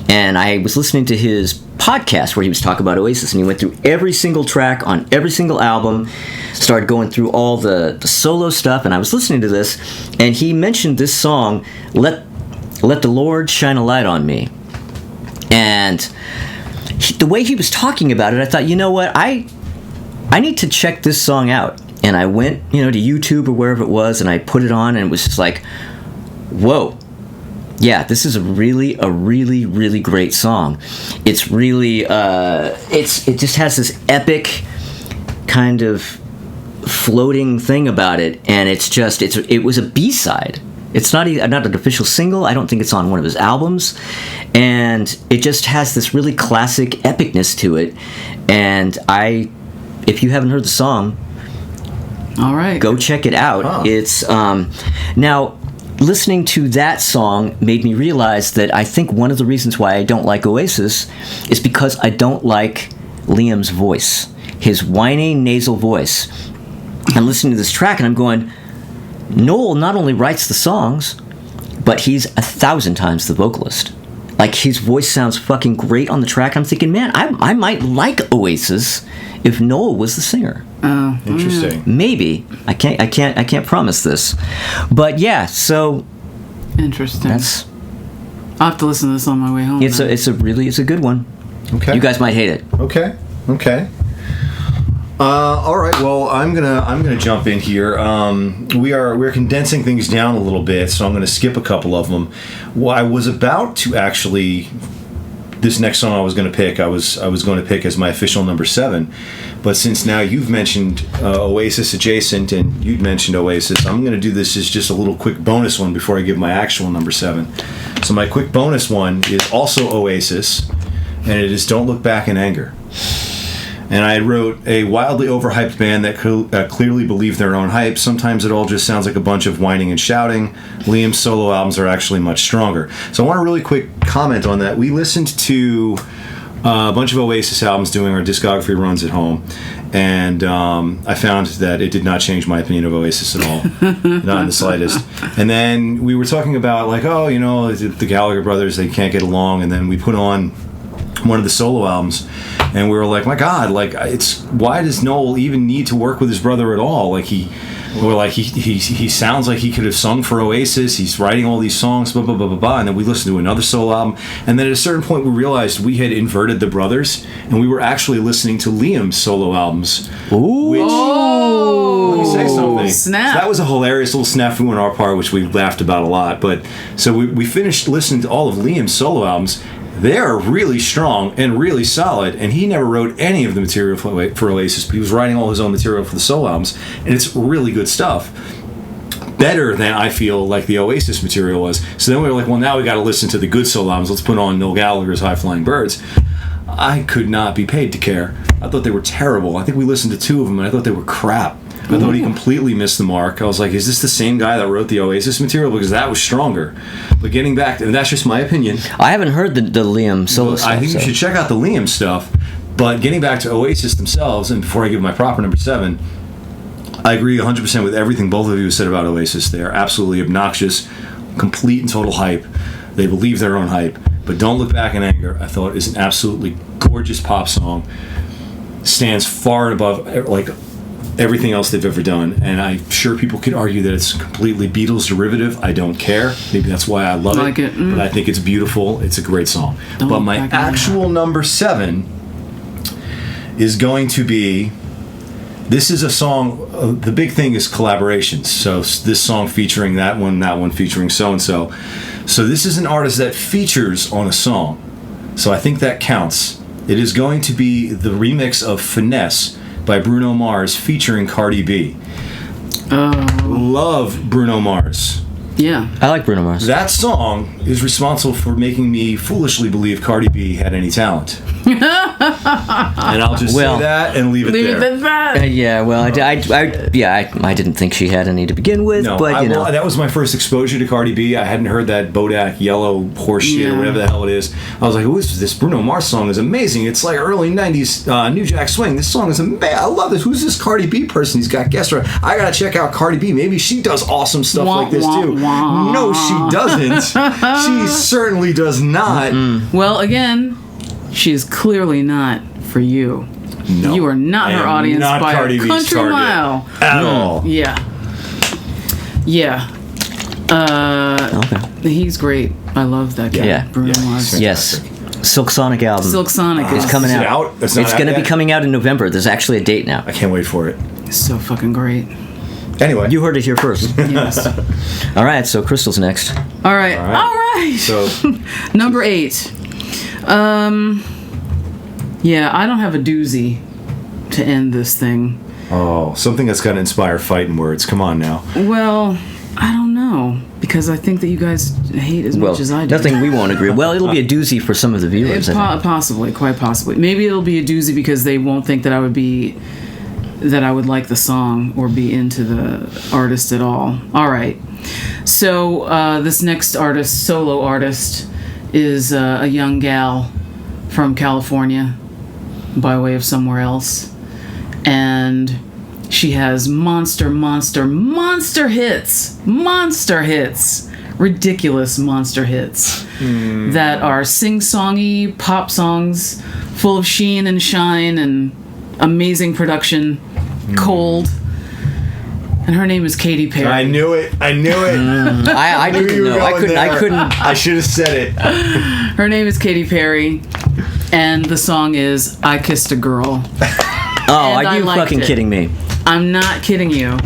And I was listening to his podcast where he was talking about Oasis, and he went through every single track on every single album, started going through all the solo stuff, and I was listening to this, and he mentioned this song, Let the Lord Shine a Light on Me. And the way he was talking about it, I thought, you know what, I need to check this song out. And I went, to YouTube or wherever it was, and I put it on, and it was just like, whoa. Yeah, this is a really, really great song. It's really, it just has this epic kind of floating thing about it, and it was a B-side. It's not an official single. I don't think it's on one of his albums, and it just has this really classic epicness to it. And if you haven't heard the song, all right, go check it out. Huh. It's now. Listening to that song made me realize that I think one of the reasons why I don't like Oasis is because I don't like Liam's voice, his whiny nasal voice. I'm listening to this track and I'm going, Noel not only writes the songs, but he's 1,000 times the vocalist. Like, his voice sounds fucking great on the track. I'm thinking, man, I might like Oasis if Noel was the singer. Oh, interesting. Maybe. I can't promise this. But yeah, so interesting. I'll have to listen to this on my way home. It's a good one. Okay. You guys might hate it. Okay. All right. Well, I'm gonna jump in here. We're condensing things down a little bit, so I'm gonna skip a couple of them. Well, I was about to actually. This next song I was going to pick, I was going to pick as my official number 7, but since now you've mentioned Oasis adjacent and you'd mentioned Oasis, I'm going to do this as just a little quick bonus one before I give my actual number 7. So my quick bonus one is also Oasis, and it is "Don't Look Back in Anger." And I wrote a wildly overhyped band that clearly believe their own hype. Sometimes it all just sounds like a bunch of whining and shouting. Liam's solo albums are actually much stronger. So I want to really quick comment on that. We listened to a bunch of Oasis albums doing our discography runs at home, and I found that it did not change my opinion of Oasis at all, not in the slightest. And then we were talking about, like, the Gallagher brothers, they can't get along, and then we put on one of the solo albums, and we were like, my God, like, why does Noel even need to work with his brother at all? Like, he sounds like he could have sung for Oasis. He's writing all these songs, blah, blah, blah, blah, blah. And then we listened to another solo album, and then at a certain point we realized we had inverted the brothers, and we were actually listening to Liam's solo albums. Ooh. Which, let me say something. Snap. So that was a hilarious little snafu on our part, which we laughed about a lot. But so we finished listening to all of Liam's solo albums. They're really strong and really solid, and he never wrote any of the material for Oasis, but he was writing all his own material for the solo albums, and it's really good stuff. Better than I feel like the Oasis material was. So then we were like, well, now we got to listen to the good solo albums. Let's put on Noel Gallagher's High Flying Birds. I could not be paid to care. I thought they were terrible. I think we listened to 2 of them, and I thought they were crap. I thought he completely missed the mark. I was like, is this the same guy that wrote the Oasis material? Because that was stronger. But getting back, and that's just my opinion. I haven't heard the Liam solo stuff. I think you should check out the Liam stuff. But getting back to Oasis themselves, and before I give my proper number 7, I agree 100% with everything both of you said about Oasis. They are absolutely obnoxious, complete and total hype. They believe their own hype. But Don't Look Back in Anger, I thought, is an absolutely gorgeous pop song. Stands far and above, like, everything else they've ever done, and I'm sure people could argue that it's completely Beatles derivative. I don't care. Maybe that's why I love it. But I think it's beautiful. It's a great song. But my actual number 7 is going to be, this is a song, the big thing is collaborations. So this song featuring that one featuring so-and-so. So this is an artist that features on a song. So I think that counts. It is going to be the remix of Finesse by Bruno Mars featuring Cardi B. Love Bruno Mars. Yeah. I like Bruno Mars. That song is responsible for making me foolishly believe Cardi B had any talent. And I'll just say that and leave it there. Yeah, well, I didn't think she had any to begin with, No, but you know. that was my first exposure to Cardi B. I hadn't heard that Bodak yellow horse shit or whatever the hell it is. I was like, "Who is this? Bruno Mars song is amazing. It's like early '90s New Jack Swing. This song is amazing. I love this. Who's this Cardi B person? He's got guest star. I gotta check out Cardi B. Maybe she does awesome stuff like this too." No, she doesn't. She certainly does not. Well, again, she is clearly not for you. No, you are not her audience not by Cardi a B's country target mile. at all. Yeah. Okay. He's great. I love that guy. Yeah. Bruno Mars. Yes. Silk Sonic album. Silk Sonic is coming Is it out. out? It's not out going to be yet? coming out in November. There's actually a date now. I can't wait for it. So fucking great. Anyway, You heard it here first. Yes. All right, so Crystal's next. All right. so Number 8. Yeah, I don't have a doozy to end this thing. something that's got to inspire fighting words. Come on now. Well, I don't know, because I think that you guys hate as Well, much as I do. nothing we won't agree. Well, it'll be a doozy for some of the viewers. I think. Possibly, quite possibly. Maybe it'll be a doozy because they won't think that I would like the song or be into the artist at all. All right. So this next artist, solo artist, is a young gal from California by way of somewhere else. And she has monster hits. Monster hits. Ridiculous monster hits that are sing-songy pop songs full of sheen and shine and amazing production, cold. And her name is Katy Perry. I knew it. I knew didn't you were know. I going there. couldn't. I should have said it. Her name is Katy Perry, and the song is "I Kissed a Girl." Oh, And are you liked fucking it. kidding me? I'm not kidding you.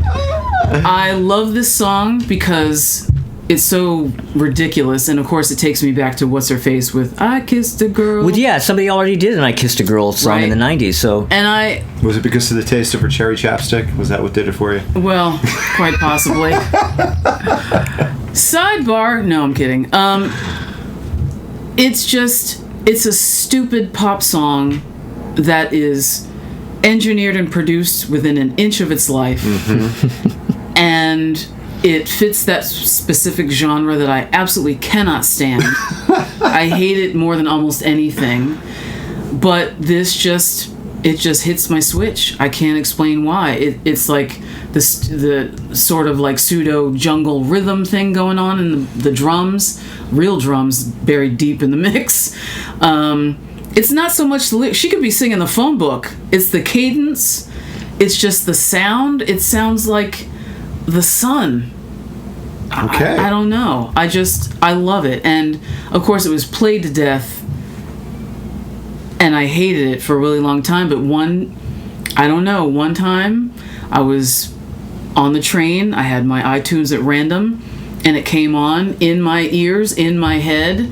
I love this song because it's so ridiculous, and of course it takes me back to what's her face with "I Kissed a Girl." Well, yeah, somebody already did an "I Kissed a Girl" song in the Right. '90s. So And Was it because of the taste of her cherry chapstick? Was that what did it for you? well, quite possibly. Sidebar. No, I'm kidding. It's a stupid pop song that is engineered and produced within an inch of its life. And it fits that specific genre that I absolutely cannot stand. I hate it more than almost anything. But this just hits my switch. I can't explain why. It's like the sort of like pseudo jungle rhythm thing going on in the drums, real drums buried deep in the mix. It's not so much she could be singing the phone book. It's the cadence. It's just the sound. It sounds like the sun. Okay. I don't know. I love it. And of course it was played to death. And I hated it for a really long time. But one time I was on the train. I had my iTunes at random. And it came on in my ears, in my head.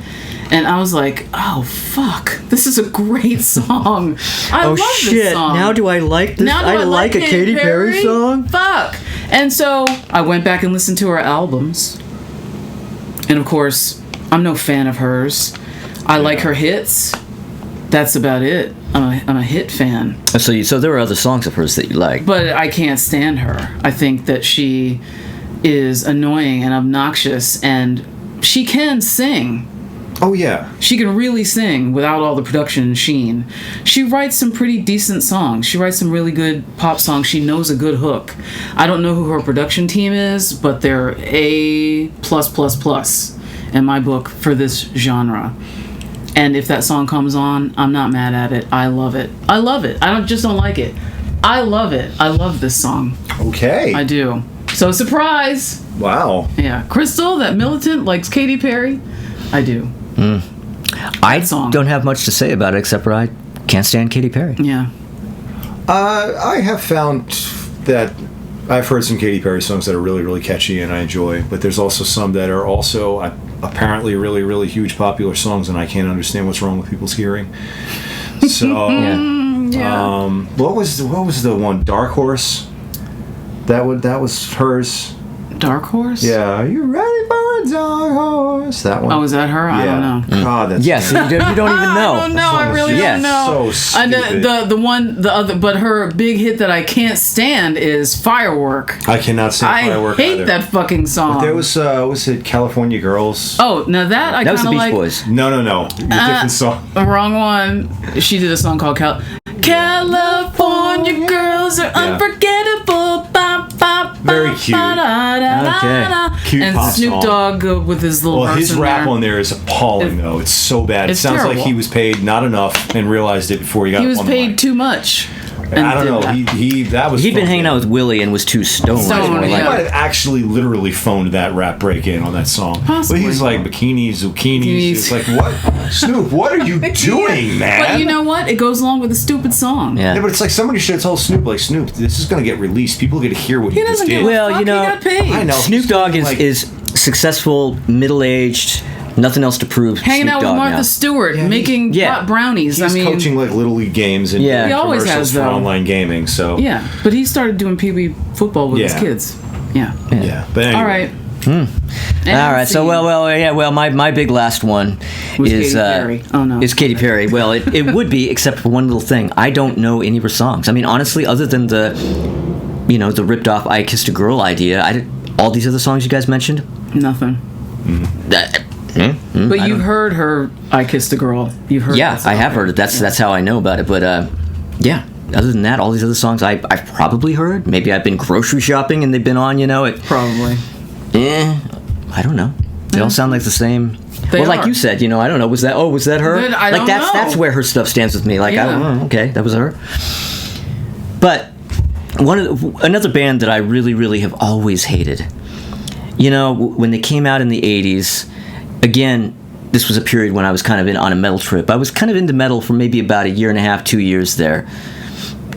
And I was like, oh, fuck. This is a great song. I love this song. Now do I like this? Now do I like a Katy Perry song? Fuck. And so I went back and listened to her albums. And of course, I'm no fan of hers. I like her hits. That's about it. I'm a hit fan. So there are other songs of hers that you like. But I can't stand her. I think that she is annoying and obnoxious, and she can sing. Oh yeah. She can really sing without all the production and sheen. She writes some pretty decent songs. She writes some really good pop songs. She knows a good hook. I don't know who her production team is, but they're A+++ in my book for this genre. And if that song comes on, I'm not mad at it. I love it. I love it. I don't like it. I love it. I love this song. Okay. I do. So surprise. Wow. Yeah. Crystal, that militant, likes Katy Perry. I do. I song. don't have much to say about it except for I can't stand Katy Perry. Yeah. I have found that I've heard some Katy Perry songs that are really, really catchy and I enjoy, but there's also some that are also apparently really, really huge popular songs, and I can't understand what's wrong with people's hearing. So, what was the one? Dark Horse. That was hers. Dark Horse? Yeah. Are you ready for a dark horse? That one. Oh, is that her? I don't know. God, that's Yes, you don't even know. I don't know. I really don't know. So And stupid. the other, but her big hit that I can't stand is Firework. I cannot stand Firework I hate either. that fucking song. There was it California Girls? Oh, now that I That was kind the of Beach like. Boys. No. A different song. Wrong one. She did a song called California Girls Are Unforgettable. Very cute. Okay. Cute And pop Snoop song. Dogg with his little Well, verse his in rap there. on there is appalling, though. It's so bad. It It's sounds like terrible. he was paid not enough and realized it before he got He was on the paid mic. too much. and I don't did know. that. That was. He'd been phoned hanging in. out with Willie and was too stoned. Stoned, More He like- yeah. might have actually literally phoned that rap break in on that song. Possibly. But he's like bikinis, zucchinis. It's like, what? Snoop, what are you doing, man? But you know what? It goes along with a stupid song. Yeah. Yeah, but it's like somebody should have told Snoop, like, Snoop, this is going to get released. People get to hear what he, He just doesn't did. give a Well, fuck. you know, he got paid. I know. Snoop Dogg Like- is successful, middle-aged, nothing else to prove. Hanging Snoop out with Dogg Martha now. Stewart, Yeah, making Yeah. hot brownies. He's I mean, coaching like Little League games and Yeah. doing He always commercials has, for though. online gaming. So yeah, but he started doing pee-wee football with his Yeah. kids. Yeah. yeah. But anyway, All right. All right, so my big last one Was is Katy Perry. Oh, no. is Katy Perry. Well, it would be except for one little thing. I don't know any of her songs. I mean, honestly, other than the ripped off "I Kissed a Girl" idea, all these other songs you guys mentioned. Nothing. But you've heard her "I Kissed a Girl." You've heard. Yeah, that song, I have right? heard it. That's how I know about it. But yeah. Other than that, all these other songs I've probably heard. Maybe I've been grocery shopping and they've been on. Probably. I don't know. They all sound like the same. They Like are. you said, I don't know. Was that her? But I like don't that's know. where her stuff stands with me. Like Yeah. okay, that was her. But another band that I really, really have always hated. When they came out in the '80s, again, this was a period when I was kind of on a metal trip. I was kind of into metal for maybe about a year and a half, 2 years there.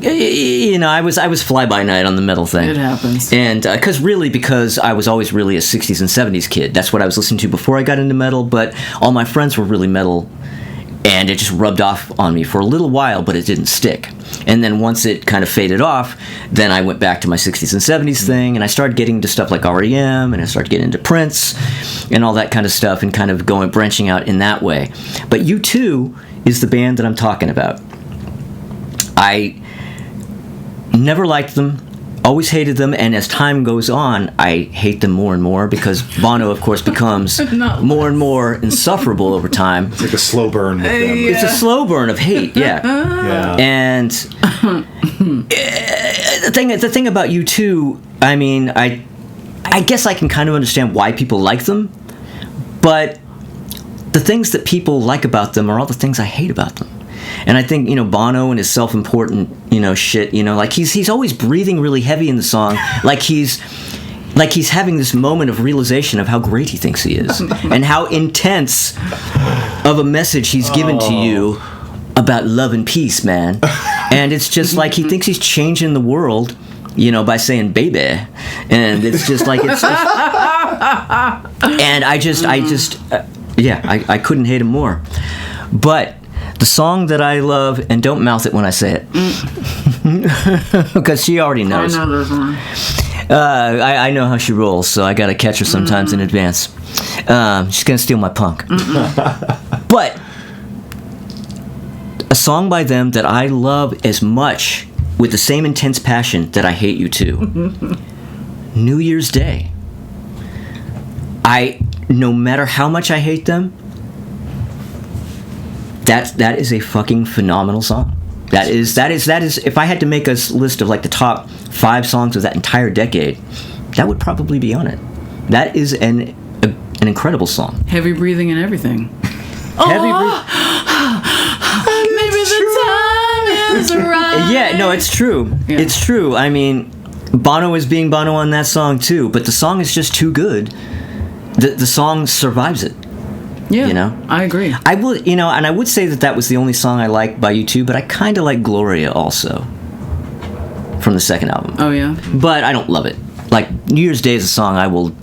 I was fly by night on the metal thing. It happens. And because I was always really a 60s and 70s kid. That's what I was listening to before I got into metal, but all my friends were really metal, and it just rubbed off on me for a little while, but it didn't stick. And then once it kind of faded off, then I went back to my 60s and 70s thing, and I started getting into stuff like REM, and I started getting into Prince, and all that kind of stuff, and kind of branching out in that way. But U2 is the band that I'm talking about. I never liked them, always hated them, and as time goes on, I hate them more and more because Bono, of course, becomes more and more insufferable over time. it's like a slow burn with them. It's a slow burn of hate, yeah. Yeah. And the thing about U2, I mean, I guess I can kind of understand why people like them, but the things that people like about them are all the things I hate about them. And I think, Bono and his self-important, shit, like he's always breathing really heavy in the song, like he's having this moment of realization of how great he thinks he is and how intense of a message he's given to you about love and peace, man. And it's just like he thinks he's changing the world, by saying baby. And it's just like, and I couldn't hate him more. But the song that I love, and don't mouth it when I say it, because she already knows. I know there's one. I know how she rolls, so I gotta catch her sometimes in advance. She's gonna steal my punk. But a song by them that I love as much, with the same intense passion that I hate U2, New Year's Day. No matter how much I hate them, that is a fucking phenomenal song. That is. If I had to make a list of like the top 5 songs of that entire decade, that would probably be on it. That is an incredible song. Heavy breathing and everything. Maybe the time is right. Yeah, no, it's true. Yeah. It's true. I mean, Bono is being Bono on that song too, but the song is just too good. The song survives it. Yeah, I agree. I would, and I would say that was the only song I liked by U2, but I kind of like Gloria also from the second album. Oh yeah. But I don't love it. Like New Year's Day is a song I will,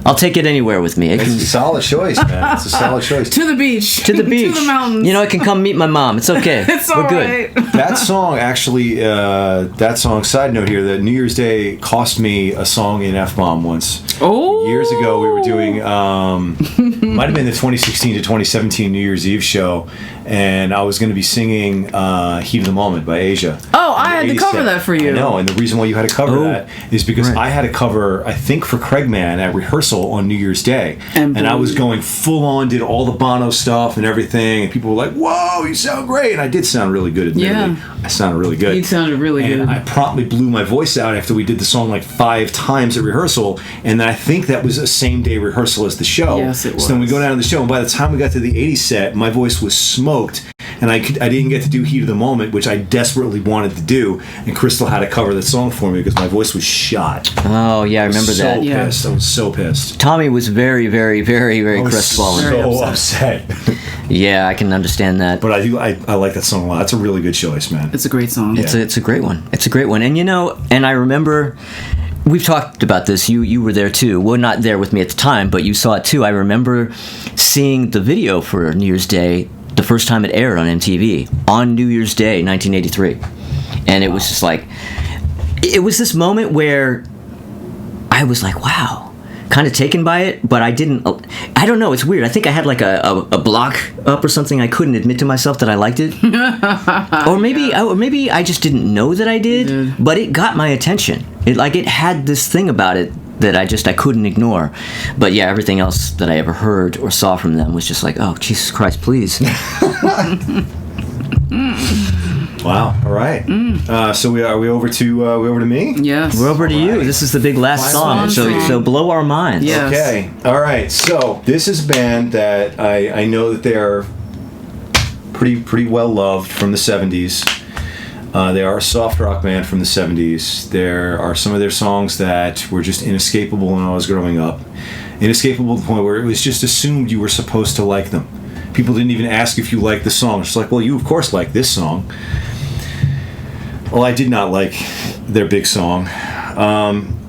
I'll take it anywhere with me. It's a solid choice, man. It's a solid choice. To the beach. To the beach. To the mountains. You know, I can come meet my mom. It's okay. It's We're all good. right. That song, actually, side note here, that New Year's Day cost me a song in F-bomb once. Oh. Years ago, we were doing, might have been the 2016 to 2017 New Year's Eve show, and I was going to be singing Heat of the Moment by Asia. Oh, I had to cover that for you. I know, and the reason why you had to cover that is because I had to cover, I think, for Craigman at rehearsal on New Year's Day. And I was going full on, did all the Bono stuff and everything, and people were like, whoa, you sound great. And I did sound really good, admittedly. Yeah. I sounded really good. You sounded really and good. I promptly blew my voice out after we did the song like 5 times at rehearsal, and then I think that was a same-day rehearsal as the show. Yes, it was. So then we go down to the show, and by the time we got to the 80s set, my voice was smoked, and I didn't get to do Heat of the Moment, which I desperately wanted to do, and Crystal had to cover that song for me because my voice was shot. Oh, yeah, I remember that. Yeah. Pissed. I was so pissed. Tommy was very, very, very, very crestfallen. So upset. Yeah, I can understand that. But I like that song a lot. That's a really good choice, man. It's a great song. It's a great one. It's a great one. And you know, and I remember we've talked about this. You were there too. Well, not there with me at the time, but you saw it too. I remember seeing the video for New Year's Day the first time it aired on MTV on New Year's Day, 1983. And it was just like, it was this moment where I was like, wow, kind of taken by it, but I don't know, it's weird. I think I had like a block up or something. I couldn't admit to myself that I liked it. or maybe I just didn't know that I did, but it got my attention. It had this thing about it that I couldn't ignore. But yeah, everything else that I ever heard or saw from them was just like, oh, Jesus Christ, please. Wow. All right. So we over to me? Yes. We're over to you. This is the big last song, so blow our minds. Yes. Okay. All right. So this is a band that I know that they're pretty well loved from the 70s. They are a soft rock band from the 70s. There are some of their songs that were just inescapable when I was growing up. Inescapable to the point where it was just assumed you were supposed to like them. People didn't even ask if you liked the song. It's like, well, you of course like this song. Well, I did not like their big song.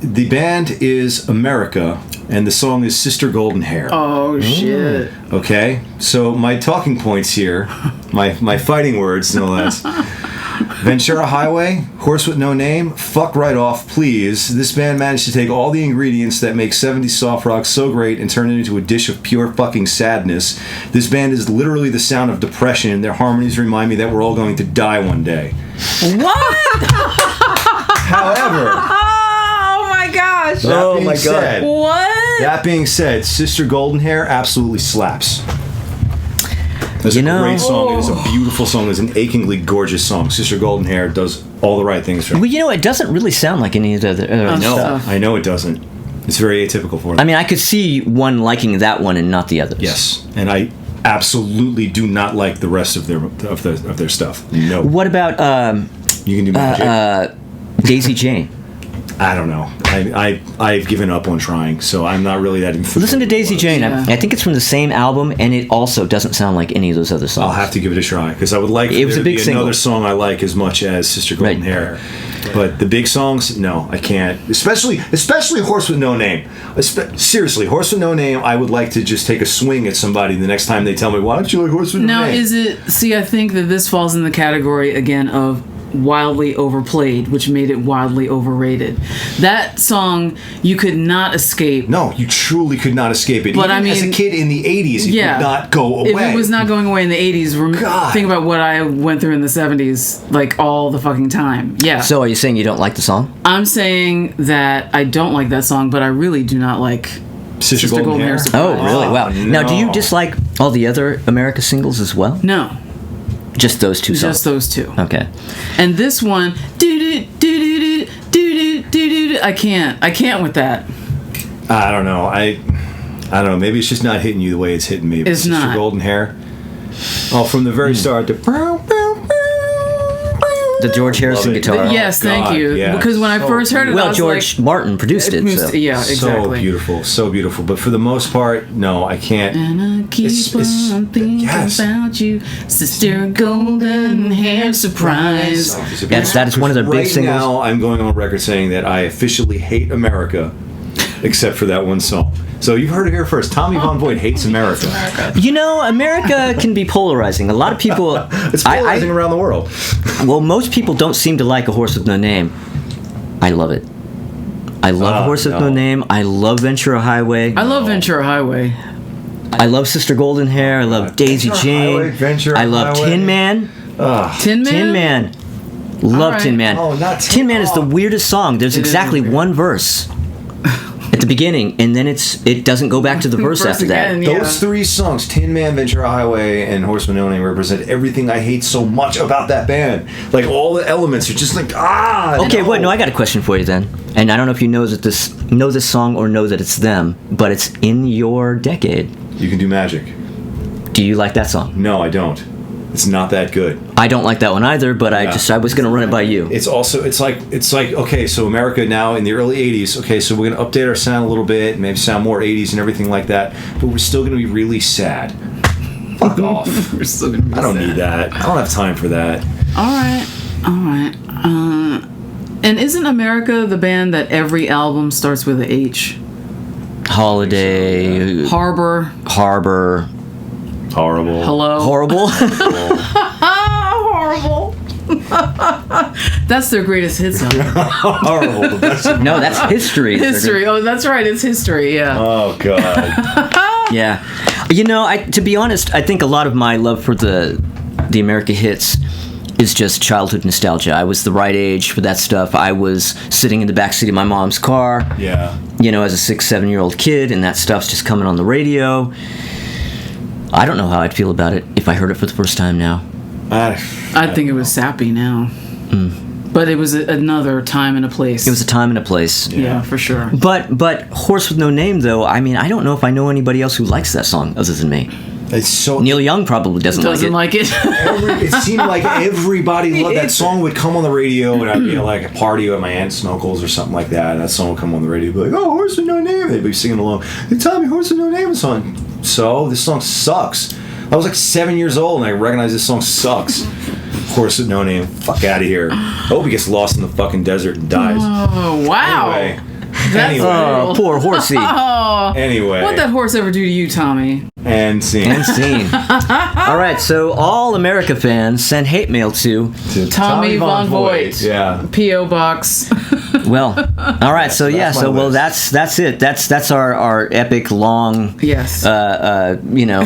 The band is America, and the song is Sister Golden Hair. Oh, shit. Okay? So my talking points here, my fighting words, no less. Ventura Highway, Horse with No Name, fuck right off, please. This band managed to take all the ingredients that make 70s soft rock so great and turn it into a dish of pure fucking sadness. This band is literally the sound of depression. Their harmonies remind me that we're all going to die one day. What? However, Oh my gosh. That being said, Sister Golden Hair absolutely slaps. It's a great song. It is a beautiful song. It's an achingly gorgeous song. Sister Golden Hair does all the right things for me. Well, you know, it doesn't really sound like any of the other stuff. I know it doesn't. It's very atypical for them. I mean, I could see one liking that one and not the others. Yes, and I absolutely do not like the rest of their stuff. No. What about You can do Magic. Daisy Jane? I don't know. I've given up on trying, so I'm not really that influenced. Listen to Daisy Jane. Yeah. I think it's from the same album, and it also doesn't sound like any of those other songs. I'll have to give it a try because I would like It was there a to big be single. another song I like as much as Sister Golden Hair. But the big songs, no, I can't. Especially Horse with No Name. Seriously, Horse with No Name. I would like to just take a swing at somebody the next time they tell me, "Why don't you like Horse with No Now, Name?" is it... See, I think that this falls in the category, again, of wildly overplayed, which made it wildly overrated. That song, you could not escape. No, you truly could not escape it. But Even I mean, as a kid in the 80s, it would not go away. If it was not going away in the 80s, God. think about what I went through in the 70s, like all the fucking time. Yeah. So are you saying you don't like the song? I'm saying that I don't like that song, but I really do not like Sister Golden Hair? Oh, really? Wow. no. Now, do you dislike all the other America singles as well? No. Just those two songs? Just those two. Okay. And this one, I can't with that. I don't know. I don't know. Maybe it's just not hitting you the way it's hitting me. But It's Sister not. Golden Hair. Oh, from the very start to The George Harrison Love it. guitar. Yes, thank God, you. yeah. Because when I So first heard it, I Well, was George like, Martin produced it. So. yeah, So exactly. beautiful, so beautiful. But for the most part, no, I can't. And I keep It's- on thinking yes. about you, Sister Golden Hair Surprise. That is one of their big right singles. now, I'm going on record saying that I officially hate America, except for that one song. So you've heard it here first. Tommy Von Voigt hates America. You know, America can be polarizing. A lot of people... It's polarizing around the world. Well, most people don't seem to like A Horse with No Name. I love it. I love A Horse with No Name. I love Ventura Highway. I love Ventura Highway. I love Sister Golden Hair. I love Daisy Jane. Ventura I love Highway. Tin Man. Tin Man? Tin Man. Love right. Tin Man. Oh, not Tin Man is the weirdest song. There's exactly weird. one verse at the beginning, and then it doesn't go back to the verse after again, that. yeah. Those three songs, Tin Man, Ventura Highway, and Horse with No Name, represent everything I hate so much about that band. Like, all the elements are just like, Okay, no. wait, no, I got a question for you then. And I don't know if you know this song or know that it's them, but it's In Your Decade. You can do magic. Do you like that song? No, I don't. It's not that good. I don't like that one either, but I was going to run it by you. It's also, it's like, okay, so America now in the early 80s, okay, so we're going to update our sound a little bit, maybe sound more 80s and everything like that, but we're still going to be really sad. Fuck off. We're still gonna be I don't sad. need that. I don't have time for that. All right. And isn't America the band that every album starts with a H? Holiday, Harbor. Harbor, Horrible. Hello. Horrible. Horrible. That's their greatest hit song. Horrible. The best of- No, that's History. History. Oh, that's right. It's History. Yeah. Oh, God. Yeah. You know, to be honest, I think a lot of my love for the America hits is just childhood nostalgia. I was the right age for that stuff. I was sitting in the backseat of my mom's car, Yeah. you know, as a 6-7-year-old kid, and that stuff's just coming on the radio. I don't know how I'd feel about it if I heard it for the first time now. I think it was sappy now. But it was another time and a place. It was a time and a place. Yeah, for sure. But Horse with No Name, though, I mean, I don't know if I know anybody else who likes that song other than me. It's so... Neil Young probably doesn't like it. It seemed like everybody loved that song. Would come on the radio, and I'd be at like a party at my aunt's and uncle's or something like that, and that song would come on the radio, be like, "Oh, Horse with No Name," they'd be singing along. "Hey, Tommy, Horse with No Name is on." So this song sucks. I was like 7 years old, and I recognized this song sucks. Horse with No Name, fuck out of here. I hope he gets lost in the fucking desert and dies. Oh, wow. Anyway. That's Oh, poor horsey. Oh. Anyway. What'd that horse ever do to you, Tommy? And scene. And scene. All right, so all America fans send hate mail to. Tommy Von Voigt. Yeah. P.O. Box. Well, all right, so yeah, that's my so well, list. that's it. That's our epic long. Yes. You know,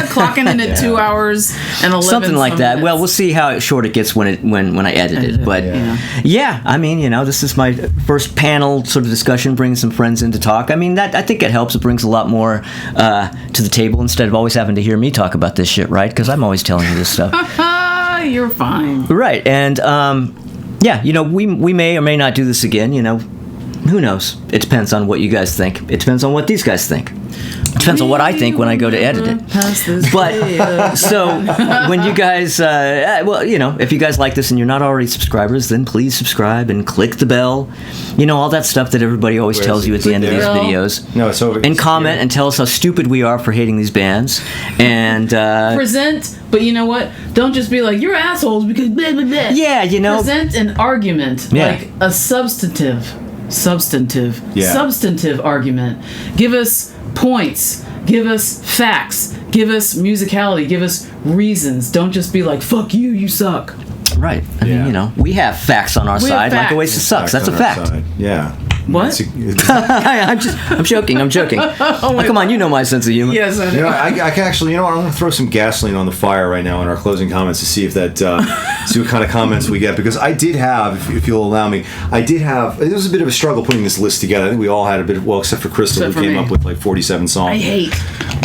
Clocking in at 2 hours and 11 something like some that. minutes. Well, we'll see how short it gets when I edit it. But yeah, I mean, you know, this is my first panel sort of discussion, bringing some friends in to talk. I mean, that I think it helps. It brings a lot more to the table instead of always having to hear me talk about this shit, right? Because I'm always telling you this stuff. You're fine. Right, and yeah, you know, we may or may not do this again. You know, who knows? It depends on what you guys think. It depends on what these guys think. It depends on what I think when I go to edit it. But so when you guys, well, you know, if you guys like this and you're not already subscribers, then please subscribe and click the bell. You know, all that stuff that everybody always Where tells is you it? at the end of Click these the bell. videos. No, it's over. And comment and tell us how stupid we are for hating these bands. And Present, but you know what? Don't just be like, you're assholes because blah, blah, blah. yeah, you know, Present an argument, Yeah. like a substantive argument. Give us points. Give us facts. Give us musicality. Give us reasons. Don't just be like, fuck you, you suck. right. I mean, Yeah. you know, we have facts on our We have side. Like facts. Oasis sucks. That's a on our fact. side. Yeah. What? I'm joking. I'm joking. Oh, come on, you know my sense of humor. Yes, I You know, know. I can actually, you know what, I'm going to throw some gasoline on the fire right now in our closing comments to see if that, see what kind of comments we get, because I did have, if you'll allow me, it was a bit of a struggle putting this list together. I think we all had a bit of, well, except for Crystal, Except who for came me. up with like 47 songs. I hate.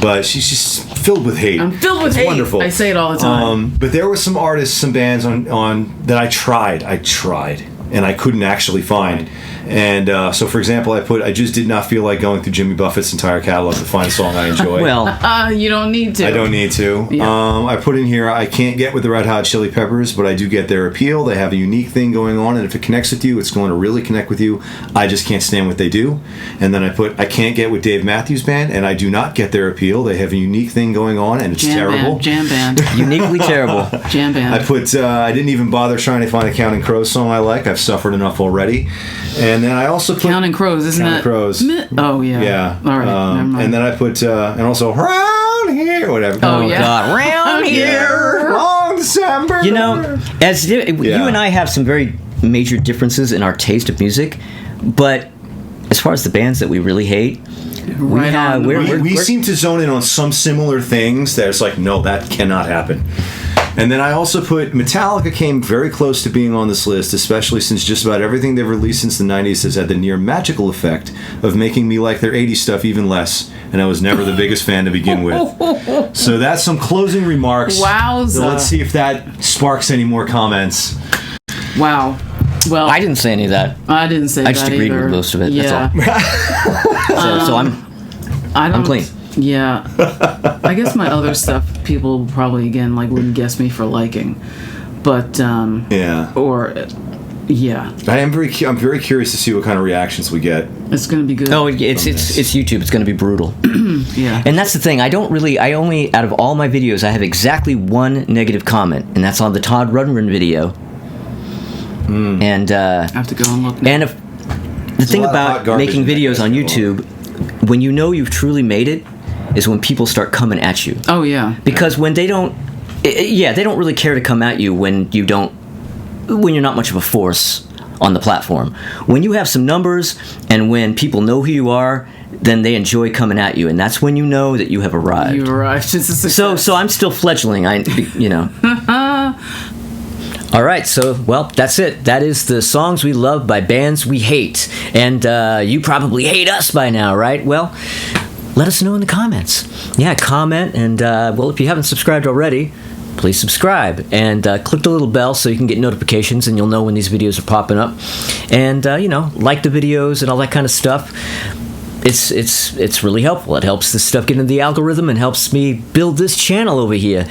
But she's just filled with hate. I'm filled with It's hate. wonderful. I say it all the time. But there were some artists, some bands on that I tried, and I couldn't actually find. And so, for example, I just did not feel like going through Jimmy Buffett's entire catalog to find a song I enjoy. Well, You don't need to. I don't need to. Yeah. I put in here, I can't get with the Red Hot Chili Peppers, but I do get their appeal. They have a unique thing going on, and if it connects with you, it's going to really connect with you. I just can't stand what they do. And then I put, I can't get with Dave Matthews Band, and I do not get their appeal. They have a unique thing going on, and it's terrible. Jam band. uniquely terrible. Jam band. I put, I didn't even bother trying to find a Counting Crows song I like. I've suffered enough already. And And then I also put Counting Crows, isn't Counting that? Crows. Oh yeah. Yeah. All right. Never mind. And then I put and also around here, whatever. Oh, yeah. God, round here. Long December. You know, you and I have some very major differences in our taste of music, but as far as the bands that we really hate, Right on. we seem to zone in on some similar things that it's like, no, that cannot happen. And then I also put Metallica came very close to being on this list, especially since just about everything they've released since the 90s has had the near magical effect of making me like their 80s stuff even less, and I was never the biggest fan to begin with. So that's some closing remarks. Wowza. So let's see if that sparks any more comments. Wow. Well, I didn't say any of that. I didn't say that I just agreed either. with most of it. Yeah. That's all. So I'm clean. Yeah. I guess my other stuff, people probably again wouldn't guess me for liking, but Yeah. or yeah, I'm very curious to see what kind of reactions we get. it's gonna be good. Oh, it's YouTube. It's going to be brutal. Yeah. And that's the thing. I only, out of all my videos, I have exactly one negative comment, and that's on the Todd Rundgren video. And I have to go and look now. and if the thing a lot of hot about garbage making in that videos on festival. YouTube, when you know you've truly made it, is when people start coming at you. Oh yeah. Because when they don't, they don't really care to come at you when you're not much of a force on the platform. When you have some numbers and when people know who you are, then they enjoy coming at you, and that's when you know that you have arrived. You arrived. It's a success. So I'm still fledgling. All right, so, well, that's it. That is the songs we love by bands we hate. And you probably hate us by now, right? Well, let us know in the comments. Yeah, comment, and, if you haven't subscribed already, please subscribe. And click the little bell so you can get notifications, and you'll know when these videos are popping up. And, like the videos and all that kind of stuff. It's really helpful. It helps this stuff get into the algorithm and helps me build this channel over here.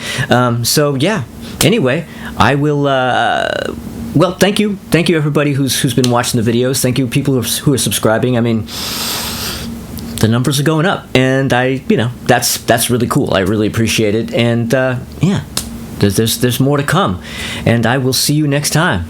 So yeah. Anyway, I will. Well, thank you everybody who's been watching the videos. Thank you people who are subscribing. I mean, the numbers are going up, and that's really cool. I really appreciate it. And yeah, there's more to come, and I will see you next time.